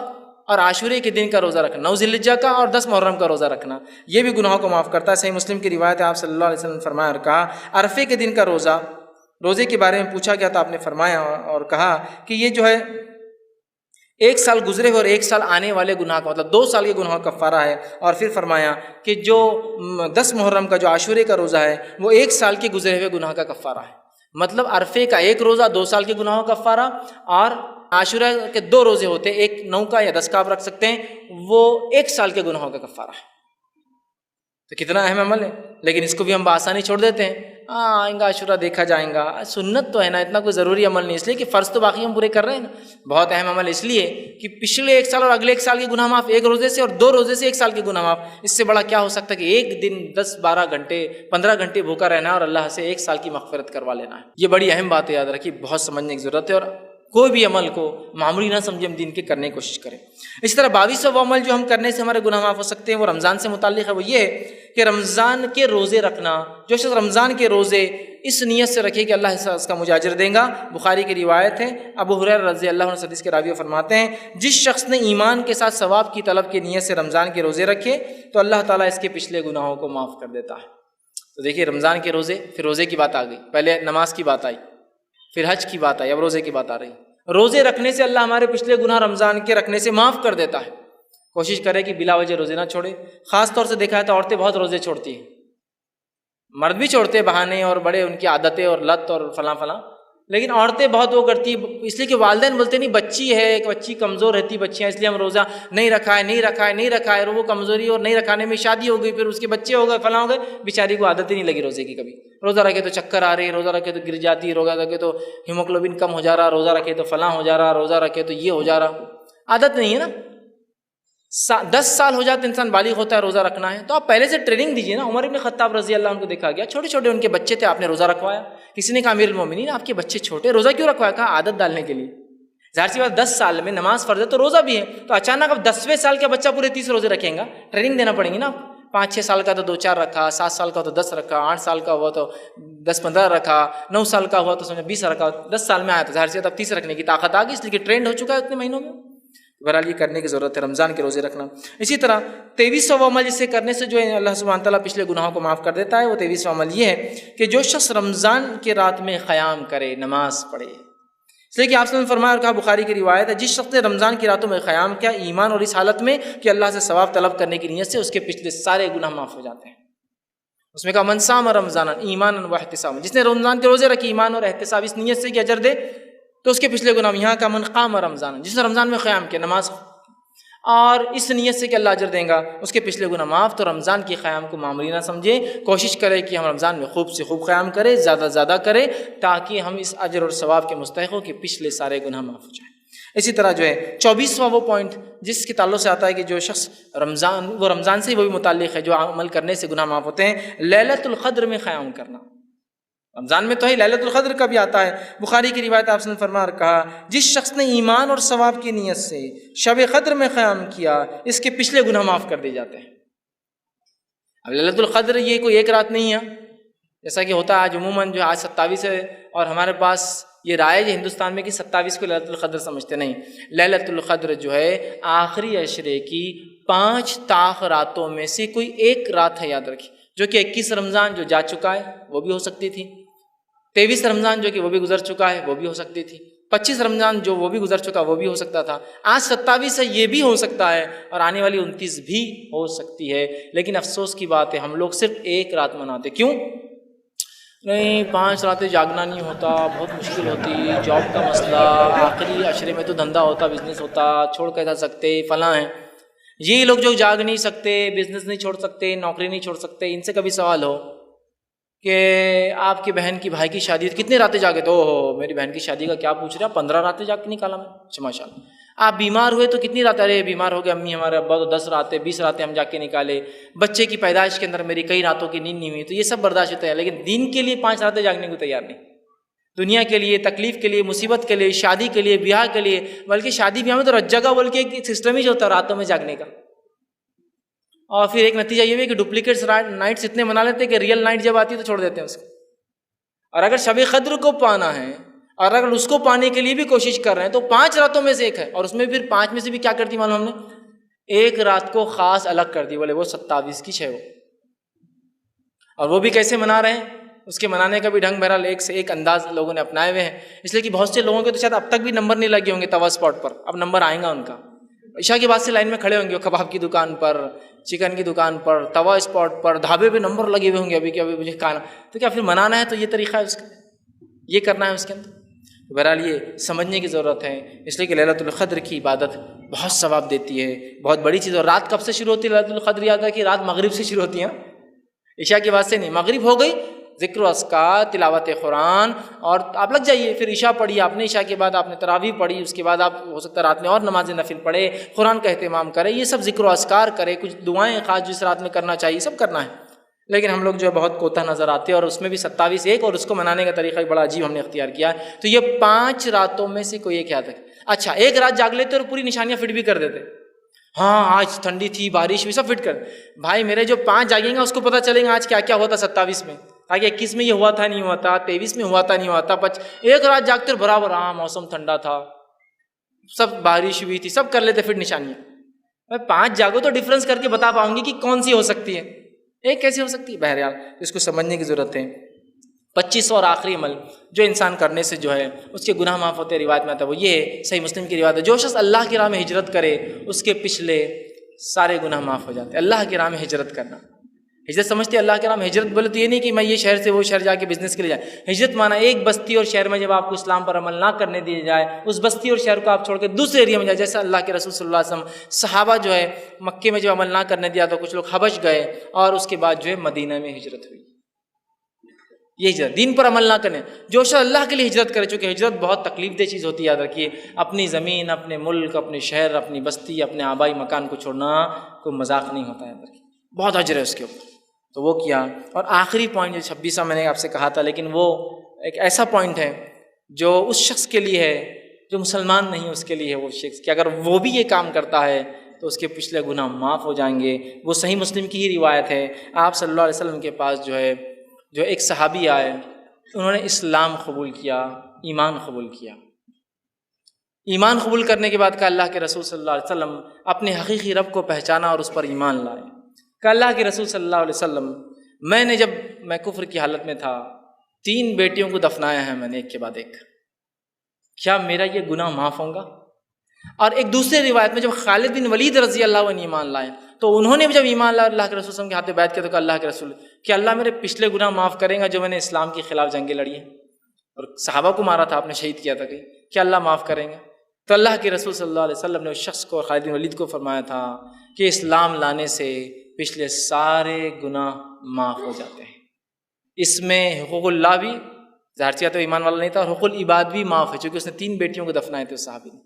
اور عاشورے کے دن کا روزہ رکھنا، 9 ذی الحجہ کا اور 10 محرم کا روزہ رکھنا، یہ بھی گناہوں کو معاف کرتا ہے۔ صحیح مسلم کی روایت ہے، آپ صلی اللہ علیہ وسلم نے فرمایا اور کہا عرفے کے دن کا روزے کے بارے میں پوچھا گیا تو آپ نے فرمایا اور کہا کہ یہ جو ہے 1 سال گزرے ہوئے اور 1 سال آنے والے گناہ کا مطلب 2 سال کے گناہ کا کفارہ ہے۔ اور پھر فرمایا کہ جو 10 محرم کا جو عاشورے کا روزہ ہے وہ 1 سال کے گزرے ہوئے گناہ کا کفارہ ہے۔ مطلب عرفے کا ایک روزہ 2 سال کے گناہوں کا کفارہ، اور عاشورہ کے 2 روزے ہوتے ہیں، ایک 9 کا یا 10 کا آپ رکھ سکتے ہیں، وہ 1 سال کے گناہوں کا کفارہ ہے۔ تو کتنا اہم عمل ہے، لیکن اس کو بھی ہم بآسانی چھوڑ دیتے ہیں، آئیں گا عاشورہ دیکھا جائیں گا، سنت تو ہے نا، اتنا کوئی ضروری عمل نہیں، اس لیے کہ فرض تو باقی ہم پورے کر رہے ہیں نا۔ بہت اہم عمل اس لیے کہ پچھلے 1 سال اور اگلے 1 سال کے گناہ معاف 1 روزے سے، اور 2 روزے سے 1 سال کے گناہ معاف۔ اس سے بڑا کیا ہو سکتا ہے کہ ایک دن 10-12 گھنٹے 15 گھنٹے بھوکا رہنا اور اللہ سے 1 سال کی مغفرت کروا لینا ہے۔ یہ بڑی اہم بات ہے، یاد رکھیے، بہت سمجھنے کی ضرورت ہے، اور کوئی بھی عمل کو معمولی نہ سمجھے، ہم دین کے کرنے کی کوشش کریں۔ اسی طرح 22واں عمل جو ہم کرنے سے ہمارے گناہ معاف ہو سکتے ہیں وہ رمضان سے متعلق ہے، وہ یہ ہے کہ رمضان کے روزے رکھنا۔ جو شخص رمضان کے روزے اس نیت سے رکھے کہ اللہ اس کا مجھے اجر دے گا، بخاری کی روایت ہے، ابو ہریرہ رضی اللہ عنہ حدیث کے راوی فرماتے ہیں جس شخص نے ایمان کے ساتھ ثواب کی طلب کی نیت سے رمضان کے روزے رکھے تو اللہ تعالیٰ اس کے پچھلے گناہوں کو معاف کر دیتا ہے۔ تو دیکھیے رمضان کے روزے، پھر روزے کی بات آ گئی، پہلے نماز کی بات آئی، پھر حج کی بات آئی، اب روزے کی بات آ رہی۔ روزے رکھنے سے اللہ ہمارے پچھلے گناہ رمضان کے رکھنے سے معاف کر دیتا ہے۔ کوشش کرے کہ بلا وجہ روزے نہ چھوڑے۔ خاص طور سے دیکھا ہے تو عورتیں بہت روزے چھوڑتی ہیں، مرد بھی چھوڑتے ہیں بہانے اور بڑے ان کی عادتیں اور لت اور فلاں فلاں، لیکن عورتیں بہت وہ کرتی ہیں، اس لیے کہ والدین بولتے نہیں بچی ہے، ایک بچی کمزور رہتی بچیاں، اس لیے ہم روزہ نہیں رکھا ہے، اور وہ کمزوری اور نہیں رکھانے میں شادی ہو گئی، پھر اس کے بچے ہو گئے، فلاں ہو گئے، بیچاری کو عادت ہی نہیں لگی روزے کی۔ کبھی روزہ رکھے تو چکر آ رہی، روزہ رکھے تو گر جاتی، روزہ رکھے تو ہیموگلوبن کم ہو جا رہا، روزہ رکھے تو فلاں ہو جا رہا، روزہ رکھے تو یہ ہو جا رہا، عادت نہیں ہے نا۔ 10 سال ہو جاتے انسان بالغ ہوتا ہے روزہ رکھنا ہے، تو آپ پہلے سے ٹریننگ دیجیے نا۔ عمر بن خطاب رضی اللہ عنہ کو دیکھا گیا، چھوٹے چھوٹے ان کے بچے تھے، آپ نے روزہ رکھوایا۔ کسی نے کہا امیر المومنین آپ کے بچے چھوٹے، روزہ کیوں رکھوایا؟ کہا عادت ڈالنے کے لیے۔ ظاہر سی بات 10 سال میں نماز فرض ہے تو روزہ بھی ہے، تو اچانک اب 10ویں سال کا بچہ پورے 30 روزے رکھیں گا، ٹریننگ دینا پڑیں گی نا۔ 5-6 سال کا تو 2-4 رکھا، 7 سال کا تو 10 رکھا، 8 سال کا ہوا تو 10-15 رکھا، 9 سال کا ہوا تو سمجھو 20 رکھا، 10 سال میں آیا تو ظاہر سی بات اب 30 رکھنے کی طاقت آ گئی، اس لیے کہ ٹرینڈ ہو چکا ہے اتنے مہینوں میں۔ بہرحال یہ کرنے کی ضرورت ہے، رمضان کے روزے رکھنا۔ اسی طرح 23واں عمل جسے کرنے سے جو ہے اللہ سبحانہ تعالیٰ پچھلے گناہوں کو معاف کر دیتا ہے، وہ 23واں عمل یہ ہے کہ جو شخص رمضان کے رات میں قیام کرے، نماز پڑھے، اس لیے کہ آپ نے فرمایا اور کہا، بخاری کی روایت ہے، جس شخص نے رمضان کی راتوں میں قیام کیا ایمان اور اس حالت میں کہ اللہ سے ثواب طلب کرنے کی نیت سے، اس کے پچھلے سارے گناہ معاف ہو جاتے ہیں۔ اس میں کہا من صام رمضان ایمانا واحتسابا، جس نے رمضان کے روزے رکھے ایمان اور احتساب اس نیت سے کہ اجر دے تو اس کے پچھلے گناہ۔ یہاں کا من قام رمضان، جس نے رمضان میں قیام کیا، نماز اور اس نیت سے کہ اللہ اجر دیں گا، اس کے پچھلے گناہ معاف۔ تو رمضان کی قیام کو معمولی نہ سمجھے، کوشش کرے کہ ہم رمضان میں خوب سے خوب قیام کرے، زیادہ سے زیادہ کرے، تاکہ ہم اس اجر اور ثواب کے مستحق ہوں کہ پچھلے سارے گناہ معاف ہو جائیں۔ اسی طرح جو ہے 24واں وہ پوائنٹ جس کے تعلق سے آتا ہے کہ جو شخص رمضان سے وہی متعلق ہے جو عمل کرنے سے گناہ معاف ہوتے ہیں، لیلۃ القدر میں قیام کرنا۔ رمضان میں تو ہے، لیلۃ القدر کا بھی آتا ہے۔ بخاری کی روایت آپ نے فرمایا اور کہا، جس شخص نے ایمان اور ثواب کی نیت سے شب قدر میں قیام کیا، اس کے پچھلے گناہ معاف کر دیے جاتے ہیں۔ اب لیلۃ القدر یہ کوئی ایک رات نہیں ہے، جیسا کہ ہوتا ہے آج عموماً جو آج 27 ہے، اور ہمارے پاس یہ رائے ہے ہندوستان میں کہ 27 کو لیلۃ القدر سمجھتے نہیں۔ لیلۃ القدر جو ہے آخری عشرے کی 5 طاق راتوں میں سے کوئی ایک رات ہے، یاد رکھیے، جو کہ 21 رمضان جو جا چکا ہے وہ بھی ہو سکتی تھی، 23 رمضان جو کہ وہ بھی گزر چکا ہے وہ بھی ہو سکتی تھی، 25 رمضان جو وہ بھی گزر چکا وہ بھی ہو سکتا تھا، آج 27 ہے یہ بھی ہو سکتا ہے، اور آنے والی 29 بھی ہو سکتی ہے۔ لیکن افسوس کی بات ہے ہم لوگ صرف ایک رات مناتے۔ کیوں؟ نہیں 5 راتیں جاگنا نہیں ہوتا، بہت مشکل ہوتی، جاب کا مسئلہ، آخری عشرے میں تو دھندا ہوتا، بزنس ہوتا، چھوڑ کے جا سکتے، فلاں ہیں۔ یہ لوگ جو جاگ نہیں سکتے، بزنس نہیں چھوڑ سکتے، نوکری نہیں چھوڑ سکتے، ان سے کبھی سوال ہو کہ آپ کی بہن کی بھائی کی شادی کتنی راتیں جاگے؟ تو میری بہن کی شادی کا کیا پوچھ رہے ہیں، 15 راتیں جاگ کے نکالا میں۔ اچھا ماشاء اللہ۔ آپ بیمار ہوئے تو کتنی راتیں؟ ارے بیمار ہو گئے امی ہمارے ابا تو 10 راتیں 20 راتیں ہم جا کے نکالے۔ بچے کی پیدائش کے اندر میری کئی راتوں کی نیند نہیں ہوئی، تو یہ سب برداشت ہوتا ہے، لیکن دین کے لیے 5 راتیں جاگنے کو تیار نہیں، دنیا کے لیے، تکلیف کے لیے، مصیبت کے لیے، شادی کے لیے، بیاہ کے لیے، بلکہ شادی بیاہ میں تو رج جگہ بول کے ایک سسٹم ہی جو ہوتا ہے راتوں میں جاگنے کا۔ اور پھر ایک نتیجہ یہ بھی کہ ڈپلیکیٹس نائٹس اتنے منا لیتے ہیں کہ ریئل نائٹ جب آتی ہے تو چھوڑ دیتے ہیں اس کو۔ اور اگر شب قدر کو پانا ہے اور اگر اس کو پانے کے لیے بھی کوشش کر رہے ہیں تو 5 راتوں میں سے ایک ہے، اور اس میں پھر 5 میں سے بھی کیا کرتی معلوم ہم نے؟ ایک رات کو خاص الگ کر دی، بولے وہ 27 کی 6 وہ، اور وہ بھی کیسے منا رہے ہیں؟ اس کے منانے کا بھی ڈھنگ بہرحال ایک سے ایک انداز لوگوں نے اپنائے ہوئے ہیں، اس لیے کہ بہت سے لوگوں کے تو شاید اب تک بھی نمبر نہیں لگے ہوں گے توا اسپاٹ پر، اب نمبر آئیں گا ان کا، عشاء کے بعد سے لائن میں کھڑے ہوں گے، وہ کباب کی دکان پر، چکن کی دکان پر، توا اسپاٹ پر، ڈھابے پہ نمبر لگے ہوئے ہوں گے ابھی کہ ابھی مجھے کھانا، تو کیا پھر منانا ہے تو یہ طریقہ ہے اس کا، یہ کرنا ہے اس کے اندر۔ بہرحال یہ سمجھنے کی ضرورت ہے، اس لیے کہ لیلۃ القدر کی عبادت بہت ثواب دیتی ہے، بہت بڑی چیز ہے۔ اور رات کب سے شروع ہوتی ہے لیلۃ القدر؟ یاد ہے کہ رات مغرب سے شروع ہوتی ہے، عشاء کے بعد سے نہیں، مغرب ہو گئی ذکر و اذکار، تلاوت قرآن، اور آپ لگ جائیے، پھر عشاء پڑھی آپ نے، عشاء کے بعد آپ نے تراویح پڑھی، اس کے بعد آپ ہو سکتا ہے رات میں اور نماز نفل پڑھے، قرآن کا اہتمام کرے، یہ سب ذکر و اذکار کرے، کچھ دعائیں خاص جس رات میں کرنا چاہیے سب کرنا ہے۔ لیکن ہم لوگ جو ہے بہت کوتاہ نظر آتے ہیں، اور اس میں بھی 27 ایک، اور اس کو منانے کا طریقہ بڑا عجیب ہم نے اختیار کیا ہے۔ تو یہ 5 راتوں میں سے کوئی ایک یاد رکھے۔ اچھا ایک رات جاگ لیتے اور پوری نشانیاں فٹ بھی کر دیتے، ہاں آج ٹھنڈی تھی، بارش بھی، سب فٹ کر، بھائی میرے جو 5 جاگیں گا اس کو پتہ چلیں گا آج کیا کیا ہوا تھا 27 میں، تاکہ 21 میں یہ ہوا تھا نہیں ہوا تھا، 23 میں ہوا تھا نہیں ہوا تھا، ایک رات جاگتے اور برابر ہاں موسم ٹھنڈا تھا، سب بارش ہوئی تھی، سب کر لیتے فٹ نشانیاں۔ میں 5 جاگو تو ڈفرینس کر کے بتا پاؤں گی کہ کون سی ہو سکتی ہے، ایک کیسی ہو سکتی ہے؟ بہرحال اس کو سمجھنے کی ضرورت ہے۔ 25 اور آخری عمل جو انسان کرنے سے جو ہے اس کے گناہ معاف ہوتے ہیں، روایت میں آتا ہے، وہ یہ ہے، صحیح مسلم کی روایت ہے، جو شخص اللہ کی راہ میں ہجرت کرے اس کے پچھلے سارے گناہ معاف ہو جاتے ہیں۔ اللہ کی راہ میں ہجرت کرنا، ہجرت سمجھتے ہیں اللہ کے راہ میں ہجرت بولے تو یہ نہیں کہ میں یہ شہر سے وہ شہر جا کے بزنس کے لیے جائے، ہجرت مانا ایک بستی اور شہر میں جب آپ کو اسلام پر عمل نہ کرنے دیے جائے، اس بستی اور شہر کو آپ چھوڑ کے دوسرے ایریا میں جائے، جیسا اللہ کے رسول صلی اللہ علیہ وسلم صحابہ جو ہے مکے میں جو عمل نہ کرنے دیا تو کچھ لوگ حبش گئے، اور اس کے بعد جو ہے مدینہ میں ہجرت ہوئی۔ یہ ہجرت دین پر عمل نہ کرنے، جو شخص اللہ کے لیے ہجرت کرے، چونکہ ہجرت بہت تکلیف دہ چیز ہوتی ہے، یاد رکھیے، اپنی زمین، اپنے ملک، اپنے شہر، اپنی بستی، اپنے آبائی مکان کو چھوڑنا کوئی مذاق نہیں ہوتا ہے، یاد رکھیے بہت اجر ہے اس کے اوپر۔ تو وہ کیا، اور آخری پوائنٹ جو 26واں میں نے آپ سے کہا تھا، لیکن وہ ایک ایسا پوائنٹ ہے جو اس شخص کے لیے ہے جو مسلمان نہیں، اس کے لیے ہے وہ شخص کہ اگر وہ بھی یہ کام کرتا ہے تو اس کے پچھلے گناہ معاف ہو جائیں گے۔ وہ صحیح مسلم کی ہی روایت ہے، آپ صلی اللہ علیہ وسلم کے پاس جو ایک صحابی آئے، انہوں نے اسلام قبول کیا، ایمان قبول کیا۔ ایمان قبول کرنے کے بعد کہا اللہ کے رسول صلی اللہ علیہ وسلم، اپنے حقیقی رب کو پہچانا اور اس پر ایمان لائے۔ کہ اللہ کے رسول صلی اللہ علیہ وسلم، جب میں کفر کی حالت میں تھا 3 بیٹیوں کو دفنایا ہے میں نے ایک کے بعد ایک، کیا میرا یہ گناہ معاف ہوگا؟ اور ایک دوسری روایت میں جب خالد بن ولید رضی اللہ عنہ ایمان لائے تو انہوں نے بھی جب ایمان لایا اللہ کے رسول صلی اللہ علیہ وسلم کے ہاتھ بیعت کیا تو کہا اللہ کے رسول کہ اللہ میرے پچھلے گناہ معاف کریں گا جو میں نے اسلام کے خلاف جنگیں لڑی ہیں اور صحابہ کو مارا تھا، آپ نے شہید کیا تھا، کہ کیا اللہ معاف کریں گا؟ تو اللہ کے رسول صلی اللہ علیہ وسلم نے اس شخص کو، خالد بن ولید کو فرمایا تھا کہ اسلام لانے سے پچھلے سارے گناہ معاف ہو جاتے ہیں۔ اس میں حقوق اللہ بھی، ظاہر سی بات ہے ایمان والا نہیں تھا، اور حقوق العباد بھی معاف ہے، چونکہ اس نے 3 بیٹیوں کو دفنائے تھے اس صحابی نے۔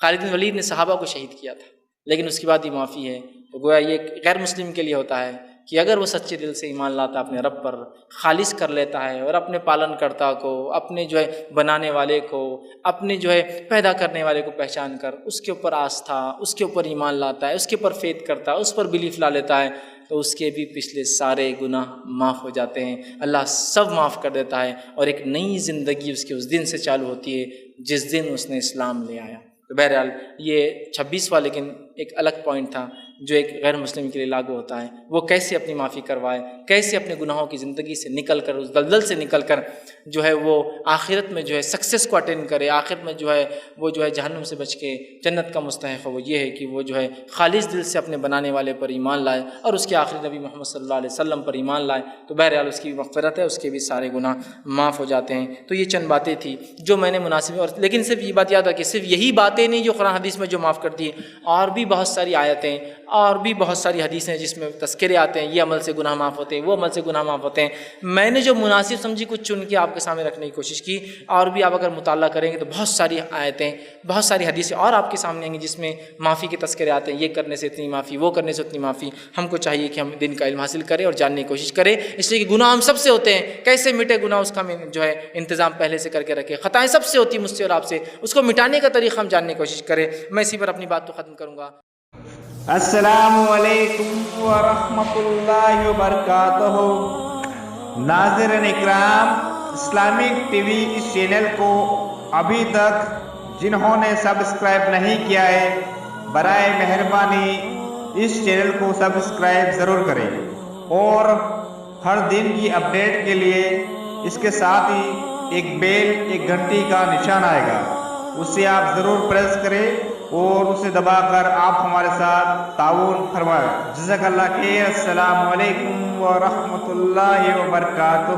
خالد بن ولید نے صحابہ کو شہید کیا تھا لیکن اس کے بعد یہ معافی ہے۔ تو گویا یہ غیر مسلم کے لیے ہوتا ہے کہ اگر وہ سچے دل سے ایمان لاتا اپنے رب پر، خالص کر لیتا ہے اور اپنے پالن کرتا کو، اپنے جو ہے بنانے والے کو، اپنے جو ہے پیدا کرنے والے کو پہچان کر اس کے اوپر آستھا، اس کے اوپر ایمان لاتا ہے، اس کے اوپر فیتھ کرتا ہے، اس پر بلیف لا لیتا ہے، تو اس کے بھی پچھلے سارے گناہ معاف ہو جاتے ہیں، اللہ سب معاف کر دیتا ہے، اور ایک نئی زندگی اس کے اس دن سے چالو ہوتی ہے جس دن اس نے اسلام لے آیا۔ تو بہرحال یہ 26واں لیکن ایک الگ پوائنٹ تھا جو ایک غیر مسلم کے لیے لاگو ہوتا ہے، وہ کیسے اپنی معافی کروائے، کیسے اپنے گناہوں کی زندگی سے نکل کر، اس دلدل سے نکل کر جو ہے وہ آخرت میں جو ہے سکسیس کو اٹینڈ کرے، آخرت میں جو ہے وہ جو ہے جہنم سے بچ کے جنت کا مستحق ہے۔ وہ یہ ہے کہ وہ جو ہے خالص دل سے اپنے بنانے والے پر ایمان لائے اور اس کے آخری نبی محمد صلی اللہ علیہ وسلم پر ایمان لائے، تو بہرحال اس کی بھی مغفرت ہے، اس کے بھی سارے گناہ معاف ہو جاتے ہیں۔ تو یہ چند باتیں تھیں جو میں نے مناسب، اور لیکن صرف یہ بات یاد رکھیے صرف یہی باتیں نہیں جو قرآن حدیث میں جو معاف کرتی ہیں، اور بھی بہت ساری آیتیں اور بھی بہت ساری حدیثیں جس میں تذکرے آتے ہیں، یہ عمل سے گناہ معاف ہوتے ہیں، وہ عمل سے گناہ معاف ہوتے ہیں۔ میں نے جو مناسب سمجھی کچھ چن کے آپ کے سامنے رکھنے کی کوشش کی، اور بھی آپ اگر مطالعہ کریں گے تو بہت ساری آیتیں، بہت ساری حدیثیں اور آپ کے سامنے آئیں گی جس میں معافی کے تذکرے آتے ہیں، یہ کرنے سے اتنی معافی، وہ کرنے سے اتنی معافی۔ ہم کو چاہیے کہ ہم دین کا علم حاصل کریں اور جاننے کی کوشش کریں، اس لیے کہ گناہ ہم سب سے ہوتے ہیں، کیسے مٹے گناہ اس کا ہم جو ہے انتظام پہلے سے کر کے رکھے، خطائیں سب سے ہوتی ہیں مجھ سے اور آپ سے، اس کو مٹانے کا طریقہ ہم جاننے کی کوشش کریں۔ میں اسی پر اپنی بات کو ختم کروں گا۔ السلام علیکم ورحمۃ اللہ وبرکاتہ۔ ناظرین اکرام، اسلامک ٹی وی اس چینل کو ابھی تک جنہوں نے سبسکرائب نہیں کیا ہے، برائے مہربانی اس چینل کو سبسکرائب ضرور کریں، اور ہر دن کی اپڈیٹ کے لیے اس کے ساتھ ہی ایک بیل، ایک گھنٹی کا نشان آئے گا، اسے آپ ضرور پریس کریں اور اسے دبا کر آپ ہمارے ساتھ تعاون فرمائیں۔ جزاک اللہ خیر۔ السلام علیکم ورحمۃ اللہ وبرکاتہ۔